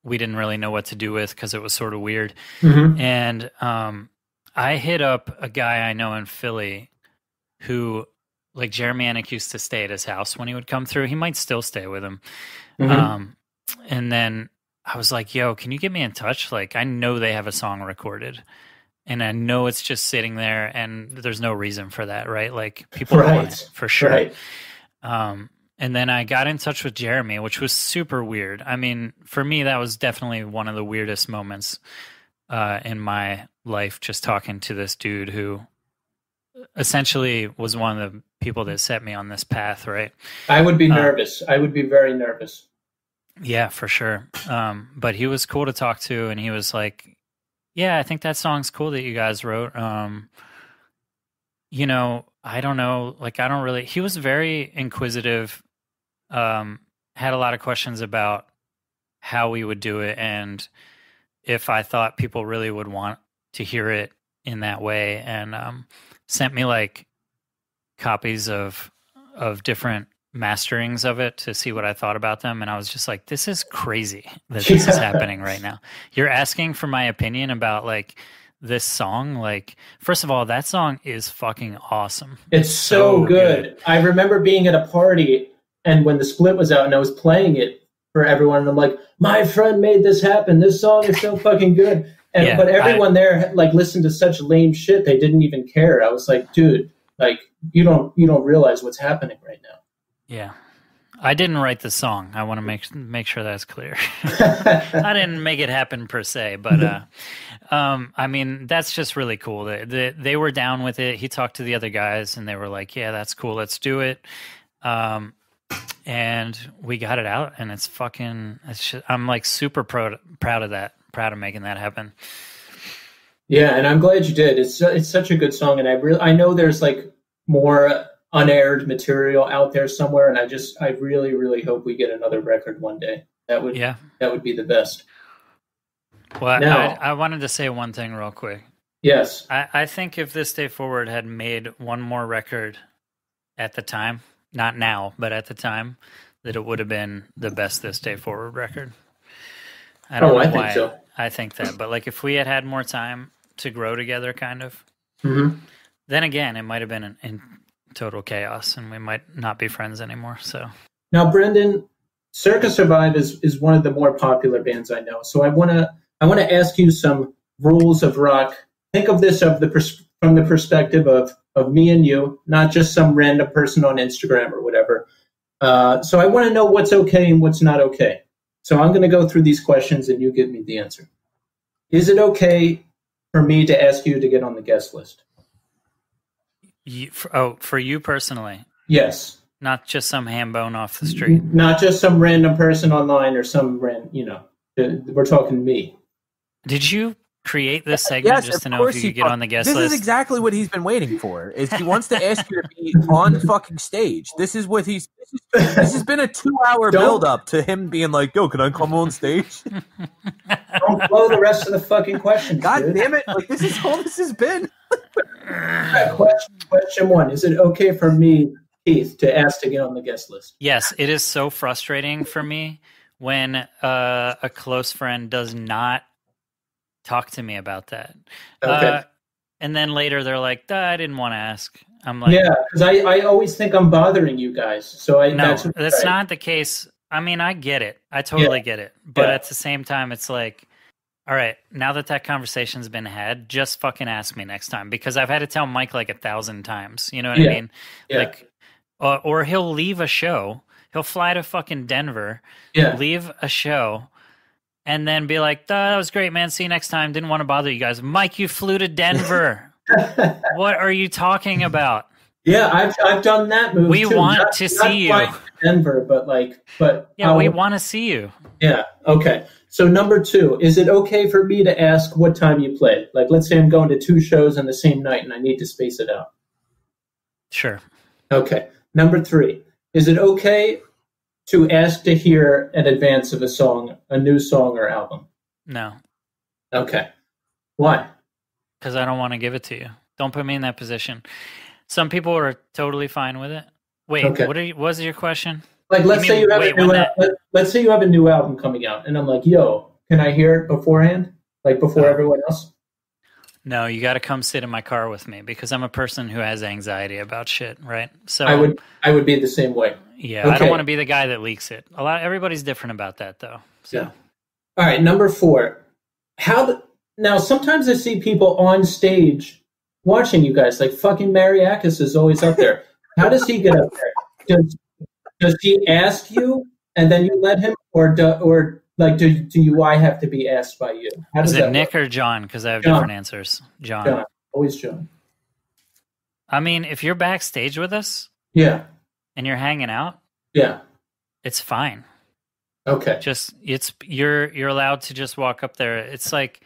we didn't really know what to do with because it was sort of weird. And I hit up a guy I know in Philly who, like, Jeremy Anick used to stay at his house when he would come through. He might still stay with him. And then I was like, "Yo, can you get me in touch? Like, I know they have a song recorded, and I know it's just sitting there, and there's no reason for that, right? Like, people want it for sure." Right. And then I got in touch with Jeremy, which was super weird. I mean, for me, that was definitely one of the weirdest moments in my life, just talking to this dude who essentially was one of the people that set me on this path, right? I would be nervous. I would be very nervous. Yeah, for sure. But he was cool to talk to, and he was like, "Yeah, I think that song's cool that you guys wrote. You know, I don't know, like, I don't really." He was very inquisitive, had a lot of questions about how we would do it and if I thought people really would want to hear it in that way, and sent me like copies of different masterings of it to see what I thought about them. And I was just like, this is crazy that this is happening right now. You're asking for my opinion about like this song. Like, first of all, that song is fucking awesome. It's so good. I remember being at a party and when the split was out and I was playing it for everyone and I'm like, my friend made this happen. This song is so fucking good. And but everyone there like listened to such lame shit. They didn't even care. I was like, dude, like you don't realize what's happening right now. Yeah. I didn't write the song. I want to make sure that's clear. I didn't make it happen per se, but I mean, that's just really cool. They were down with it. He talked to the other guys and they were like, yeah, that's cool. Let's do it. And we got it out and it's just, I'm like super proud of that, proud of making that happen. Yeah. And I'm glad you did. It's such a good song. And I know there's like more unaired material out there somewhere, and I really, really hope we get another record one day. That would be the best. Well, now, I wanted to say one thing real quick. Yes. I think if This Day Forward had made one more record at the time, not now, but at the time, that it would have been the best This Day Forward record. I don't know why think so. I think that, but like if we had more time to grow together, kind of, then again, it might have been in total chaos and we might not be friends anymore. So now, Brendan, Circa Survive is one of the more popular bands I know. So I want to ask you some rules of rock. Think of this from the perspective of me and you, not just some random person on Instagram or whatever. So I want to know what's okay and what's not okay. So I'm going to go through these questions and you give me the answer. Is it okay for me to ask you to get on the guest list? For you personally? Yes. Not just some hambone off the street. Not just some random person online or some random, we're talking me. Did you create this segment just to know if you could get on the guest list? This is exactly what he's been waiting for. Is he wants to ask you to be on fucking stage. This is what this has been a 2-hour build up to him being like, yo, can I come on stage? Don't blow the rest of the fucking questions. God damn it. Like, this is all this has been. Question 1. Is it okay for me, Keith, to ask to get on the guest list? Yes, it is so frustrating for me when a close friend does not talk to me about that. Okay. And then later they're like, I didn't want to ask. I'm like, yeah, because I always think I'm bothering you guys. So that's not the case. I mean, I get it. I totally get it. But at the same time, it's like, all right, now that conversation's been had, just fucking ask me next time, because I've had to tell Mike like 1,000 times. You know what I mean? Yeah. Like, or he'll leave a show. He'll fly to fucking Denver, leave a show, and then be like, that was great, man. See you next time. Didn't want to bother you guys. Mike, you flew to Denver. What are you talking about? Yeah, I've done that move. We too. want to see you. Denver, but we want to see you. Yeah. Okay. So number 2, is it okay for me to ask what time you play? Like, let's say I'm going to 2 shows on the same night and I need to space it out. Sure. Okay. Number 3, is it okay to ask to hear an advance of a new song or album? No. Okay. Why? Because I don't want to give it to you. Don't put me in that position. Some people are totally fine with it. Wait, what was your question? Like, let's say you have a new album coming out, and I'm like, yo, can I hear it beforehand? Like, before everyone else? No, you got to come sit in my car with me, because I'm a person who has anxiety about shit, right? So I would be the same way. Yeah, okay. I don't want to be the guy that leaks it. Everybody's different about that, though. So. Yeah. All right, number 4. Now, sometimes I see people on stage watching you guys, like fucking Mariakis is always up there. How does he get up there? Does he ask you and then you let him, or do I have to be asked by you? How does Is it that Nick work? or John? Because I have different answers. John. Always John. I mean, if you're backstage with us, and you're hanging out, it's fine. Okay. Just you're allowed to just walk up there. It's like,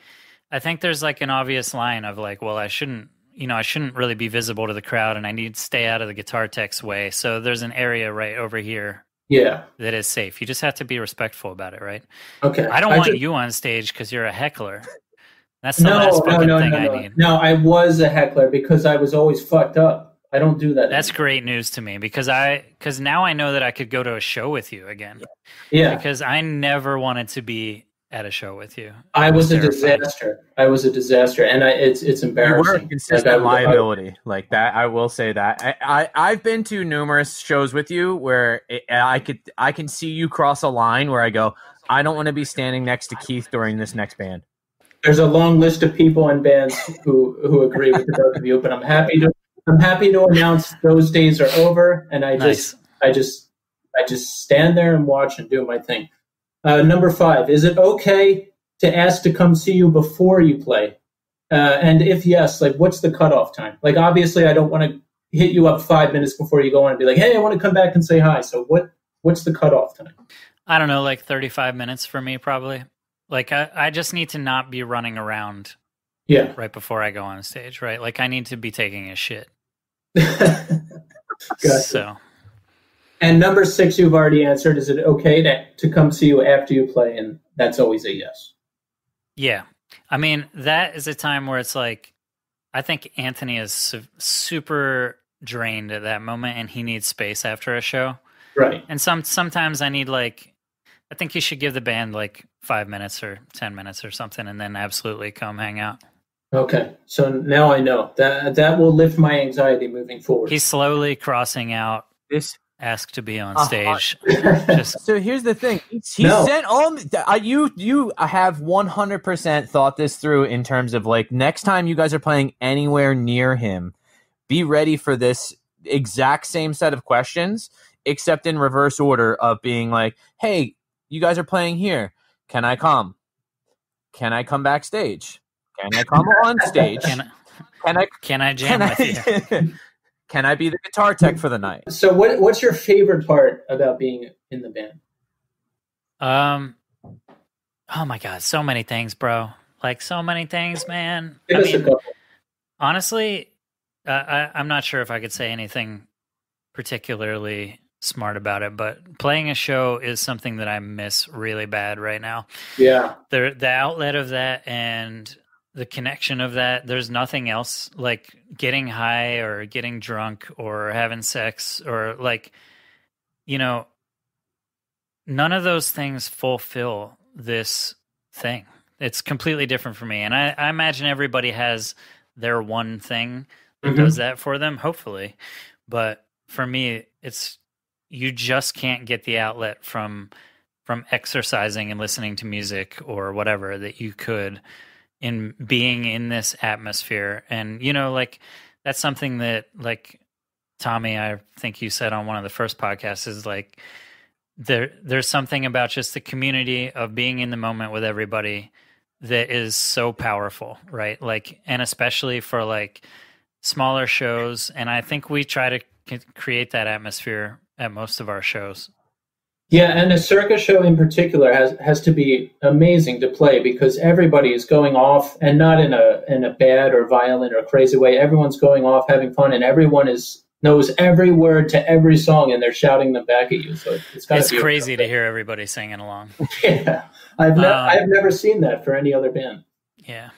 I think there's like an obvious line of like, well, I shouldn't really be visible to the crowd, and I need to stay out of the guitar tech's way. So there's an area right over here that is safe. You just have to be respectful about it, right? Okay. I don't want you on stage because you're a heckler. That's the last fucking thing I need. No, I was a heckler because I was always fucked up. I don't do that That's anymore. Great news to me, because now I know that I could go to a show with you again. Yeah. Because I never wanted to be at a show with you. I was a disaster. And it's embarrassing. You were a consistent liability like that. I will say that. I've been to numerous shows with you where I can see you cross a line where I go, I don't want to be standing next to Keith during this next band. There's a long list of people and bands who agree with the both of you, but I'm happy to announce those days are over, and I just stand there and watch and do my thing. Number 5, is it okay to ask to come see you before you play? And if yes, like, what's the cutoff time? Like, obviously, I don't want to hit you up 5 minutes before you go on and be like, hey, I want to come back and say hi. So what's the cutoff time? I don't know, like 35 minutes for me, probably. Like, I just need to not be running around right before I go on stage, right? Like, I need to be taking a shit. Gotcha. So... And number 6, you've already answered. Is it okay to come see you after you play? And that's always a yes. Yeah. I mean, that is a time where it's like, I think Anthony is super drained at that moment, and he needs space after a show. Right. And sometimes I need, like, I think you should give the band like 5 minutes or 10 minutes or something, and then absolutely come hang out. Okay. So now I know. That will lift my anxiety moving forward. He's slowly crossing out this. Ask to be on stage. So here's the thing. He sent all you have 100% thought this through in terms of, like, next time you guys are playing anywhere near him, be ready for this exact same set of questions, except in reverse order of being like, hey, you guys are playing here. Can I come? Can I come backstage? Can I come on stage? Can I jam with you? Can I be the guitar tech for the night? So what's your favorite part about being in the band? Oh my God, so many things, bro. Like so many things, man. Honestly, I'm not sure if I could say anything particularly smart about it, but playing a show is something that I miss really bad right now. Yeah. The outlet of that and the connection of that, there's nothing else like getting high or getting drunk or having sex or like, you know, none of those things fulfill this thing. It's completely different for me. And I imagine everybody has their one thing that does that for them, hopefully. But for me, you just can't get the outlet from exercising and listening to music or whatever that you could in being in this atmosphere. And, you know, like that's something that like Tommy, I think you said on one of the first podcasts is like, there's something about just the community of being in the moment with everybody that is so powerful, right? Like, and especially for like smaller shows. And I think we try to create that atmosphere at most of our shows. Yeah, and a Circa show in particular has to be amazing to play because everybody is going off, and not in a bad or violent or crazy way. Everyone's going off having fun, and everyone knows every word to every song, and they're shouting them back at you. So it's crazy to hear everybody singing along. Yeah, I've never seen that for any other band. Yeah,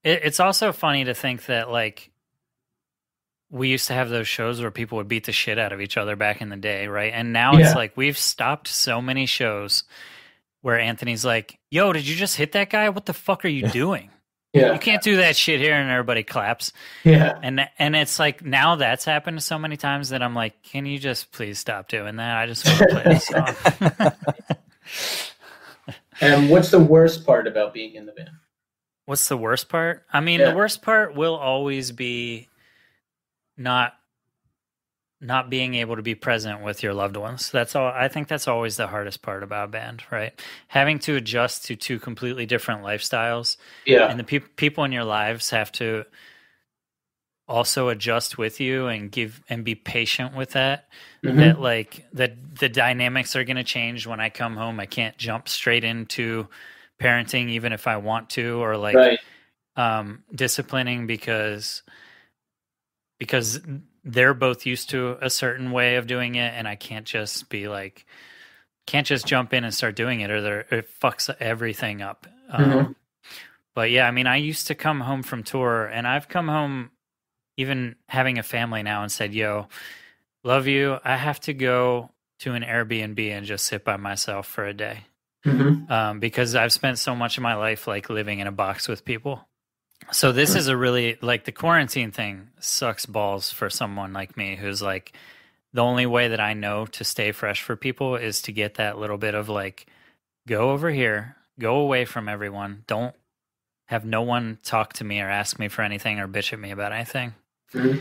it's also funny to think that like we used to have those shows where people would beat the shit out of each other back in the day, right? And now it's like we've stopped so many shows where Anthony's like, "Yo, did you just hit that guy? What the fuck are you doing? Yeah. You can't do that shit here," and everybody claps. Yeah. And it's like now that's happened so many times that I'm like, can you just please stop doing that? I just want to play this song. And what's the worst part about being in the band? What's the worst part? I mean, the worst part will always be not being able to be present with your loved ones. That's all. I think that's always the hardest part about a band, right? Having to adjust to two completely different lifestyles. Yeah. And the people in your lives have to also adjust with you and be patient with that. That like the dynamics are going to change when I come home. I can't jump straight into parenting, even if I want to, or like disciplining because they're both used to a certain way of doing it, and I can't just jump in and start doing it, or it fucks everything up. But yeah, I mean, I used to come home from tour, and I've come home even having a family now and said, "Yo, love you. I have to go to an Airbnb and just sit by myself for a day." Because I've spent so much of my life like living in a box with people. So this is a really, like, the quarantine thing sucks balls for someone like me who's like, the only way that I know to stay fresh for people is to get that little bit of like, go over here, go away from everyone. Don't have no one talk to me or ask me for anything or bitch at me about anything. You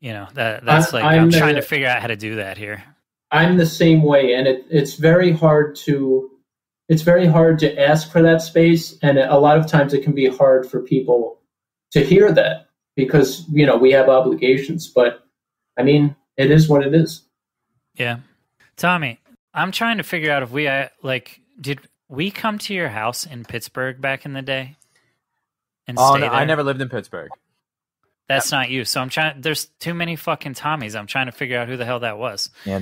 know, that's like, I'm trying to figure out how to do that here. I'm the same way. And it's very hard to ask for that space. And a lot of times it can be hard for people to hear that because, you know, we have obligations, but I mean, it is what it is. Yeah. Tommy, I'm trying to figure out if did we come to your house in Pittsburgh back in the day? And no, I never lived in Pittsburgh. That's not you. So there's too many fucking Tommies. I'm trying to figure out who the hell that was. Yeah,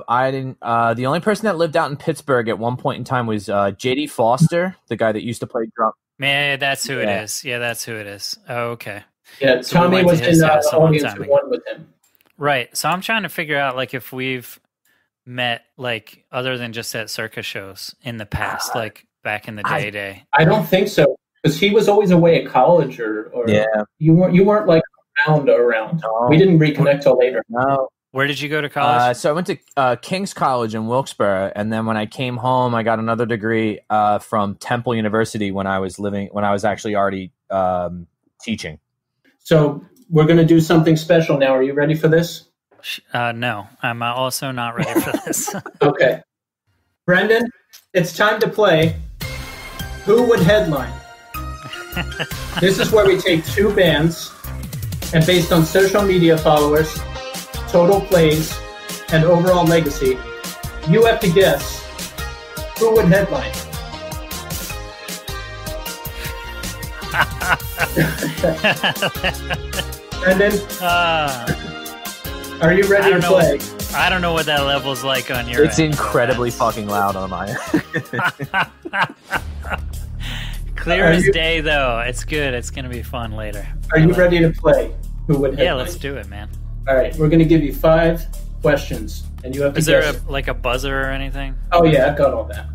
I didn't. The only person that lived out in Pittsburgh at one point in time was J.D. Foster, the guy that used to play drum. Man, that's who it is. Yeah, that's who it is. Oh, okay. Yeah, so Tommy was in the audience who won with him. Right. So I'm trying to figure out like if we've met like other than just at Circa shows in the past, like back in the day. I don't think so. Because he was always away at college, or you weren't like around. No. We didn't reconnect till later. No. Where did you go to college? So I went to King's College in Wilkes-Barre, and then when I came home, I got another degree from Temple University when I was actually already teaching. So we're going to do something special now. Are you ready for this? No, I'm also not ready for this. Okay. Brendan, it's time to play Who Would Headline? This is where we take two bands, and based on social media followers, total plays, and overall legacy, you have to guess who would headline. Brendan, are you ready to play? I don't know what that level's like on your It's incredibly fucking loud on my end. Clear as day, though. It's good. It's going to be fun later. Are you ready to play Who Would Headline? Yeah, let's do it, man. All right, we're going to give you 5 questions, and you have to guess. Is there a buzzer or anything? Oh, yeah, I've got all that.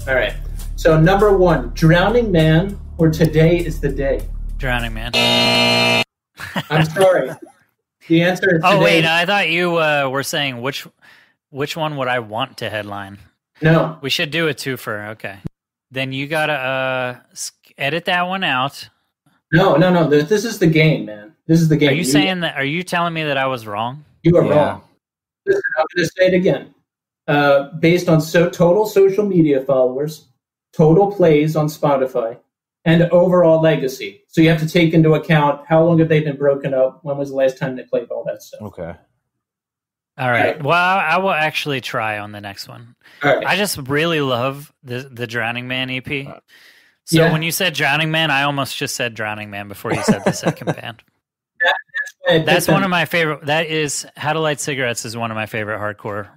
All right. So, number 1, Drowning Man or Today is the Day? Drowning Man. I'm sorry. The answer is today. Oh, wait, no, I thought you were saying which one would I want to headline? No. We should do a twofer. Okay. Then you got to edit that one out. No. This is the game, man. This is the game. Are you saying that? Are you telling me that I was wrong? You are wrong. Listen, I'm going to say it again. Based on total social media followers, total plays on Spotify, and overall legacy. So you have to take into account how long have they been broken up, when was the last time they played, all that stuff. Okay. All right. Well, I will actually try on the next one. All right. I just really love the Drowning Man EP. So when you said Drowning Man, I almost just said Drowning Man before you said the second band. That's one of my favorite. That is How to Light Cigarettes is one of my favorite hardcore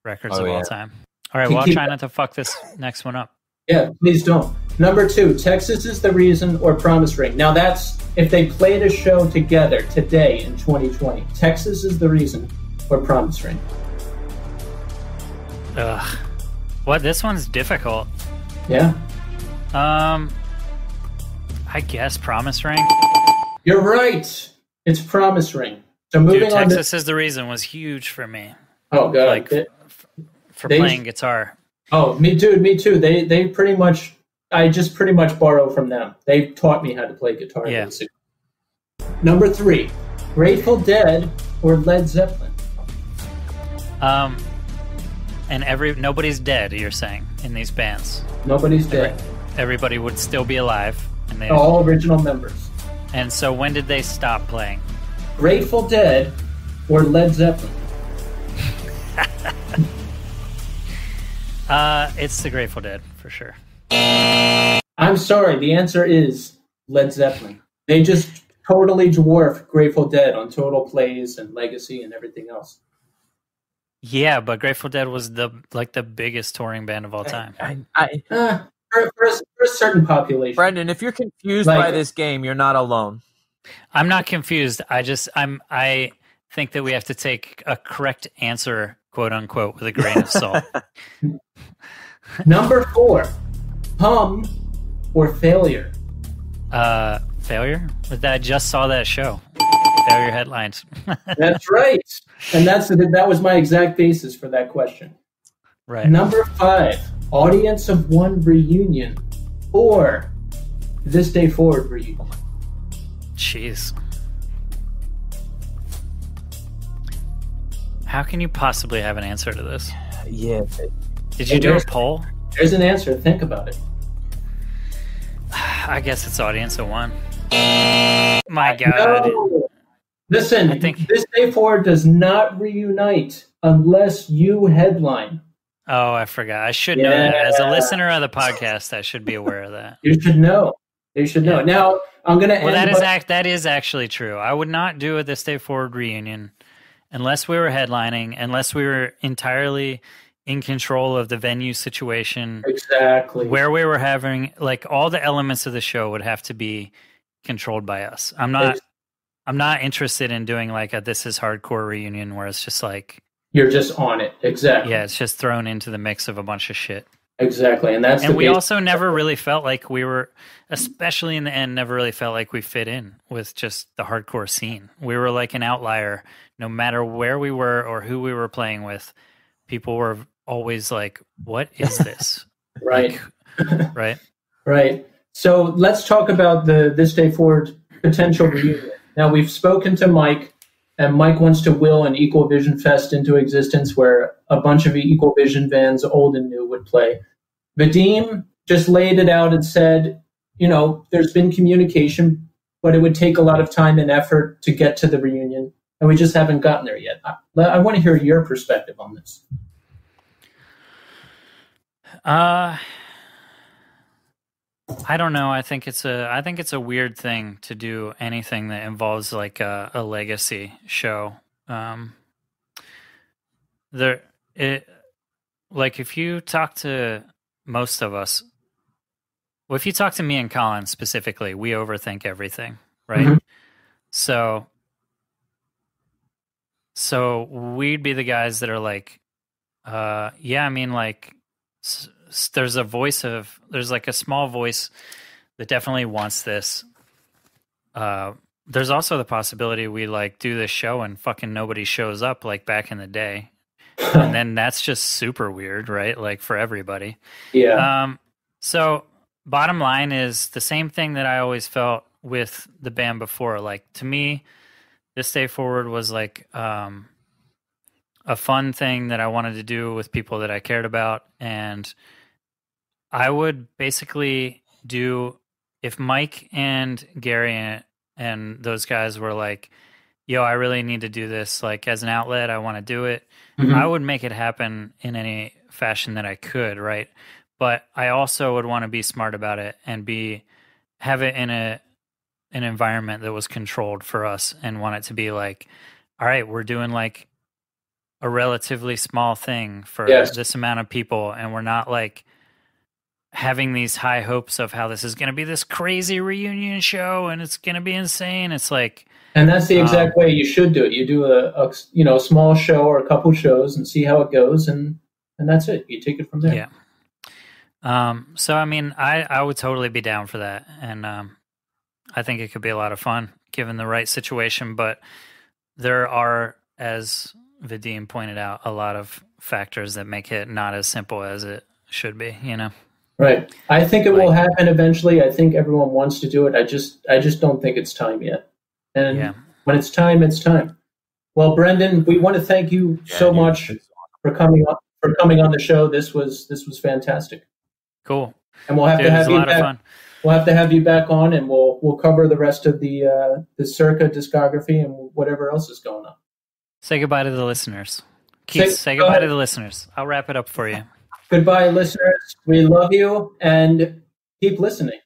records of all time. All right. Well, I'll try not to fuck this next one up. Yeah, please don't. Number 2, Texas is the Reason or Promise Ring. Now that's if they played a show together today in 2020. Texas is the Reason or Promise Ring. Ugh. What? This one's difficult. Yeah. I guess Promise Ring. You're right. It's Promise Ring. So moving on. Texas is the Reason was huge for me. Oh god. Like for playing guitar. Oh, me too. They pretty much. I just pretty much borrow from them. They taught me how to play guitar. Yeah. Basically. Number 3, Grateful Dead or Led Zeppelin. And nobody's dead. You're saying in these bands. Nobody's dead. Everybody would still be alive, and they all original members. And so, when did they stop playing? Grateful Dead or Led Zeppelin. It's the Grateful Dead for sure. I'm sorry. The answer is Led Zeppelin. They just totally dwarf Grateful Dead on total plays and legacy and everything else. Yeah, but Grateful Dead was the biggest touring band of all time. For a certain population. Brendan, if you're confused by this game, you're not alone. I'm not confused. I think that we have to take a correct answer, quote unquote, with a grain of salt. Number 4, Hum or Failure. Failure? I just saw that show. Failure headlines. That's right. And that was my exact basis for that question. Right. Number 5, Audience of One reunion or This Day Forward reunion. Jeez. How can you possibly have an answer to this? Yeah. Did you do a poll? There's an answer. Think about it. I guess it's Audience of One. My God. No. Listen, I think This Day Forward does not reunite unless you headline. Oh, I forgot. I should know that. As a listener of the podcast, I should be aware of that. You should know. You should know. Now, I'm going to end... that is actually true. I would not do a This Day Forward reunion unless we were headlining, unless we were entirely in control of the venue situation. Exactly. Where we were having, all the elements of the show would have to be controlled by us. I'm not interested in doing a This Is Hardcore reunion where it's just you're just on it. Exactly. Yeah, it's just thrown into the mix of a bunch of shit. Exactly. And we also never really felt like we were, especially in the end, never really felt like we fit in with just the hardcore scene. We were like an outlier. No matter where we were or who we were playing with, people were always like, what is this? Right. Right. Right. So let's talk about the This Day Forward potential reunion. Now, we've spoken to Mike, and Mike wants to will an Equal Vision Fest into existence where a bunch of Equal Vision bands, old and new, would play. Vadim just laid it out and said, there's been communication, but it would take a lot of time and effort to get to the reunion, and we just haven't gotten there yet. I want to hear your perspective on this. I don't know. I think it's a weird thing to do anything that involves like a legacy show. If you talk to most of us, well, if you talk to me and Colin specifically, we overthink everything, right? Mm-hmm. So we'd be the guys that are like, there's like a small voice that definitely wants this. There's also the possibility we like do this show and fucking nobody shows up like back in the day. And then that's just super weird, right? Like for everybody. Yeah. So bottom line is the same thing that I always felt with the band before. Like to me, This Day Forward was like a fun thing that I wanted to do with people that I cared about. And I would basically do, if Mike and Gary and those guys were like, yo, I really need to do this, like as an outlet, I want to do it. Mm-hmm. I would make it happen in any fashion that I could, right? But I also would want to be smart about it and have it in an environment that was controlled for us, and want it to be like, all right, we're doing like a relatively small thing for this amount of people, and we're not like having these high hopes of how this is going to be this crazy reunion show and it's going to be insane. It's like, and that's the exact way you should do it. You do a small show or a couple shows and see how it goes, and that's it. You take it from there. Yeah. So I mean, I would totally be down for that, and I think it could be a lot of fun given the right situation. But there are, as Vadim pointed out, a lot of factors that make it not as simple as it should be. Right. I think it will happen eventually. I think everyone wants to do it. I just don't think it's time yet. And when it's time, it's time. Well, Brendan, we want to thank you so much for coming on the show. This was fantastic. Cool. And we'll have to have you back. We'll have to have you back on, and we'll cover the rest of the Circa discography and whatever else is going on. Say goodbye to the listeners. Keith, say goodbye to the listeners. I'll wrap it up for you. Goodbye, listeners. We love you, and keep listening.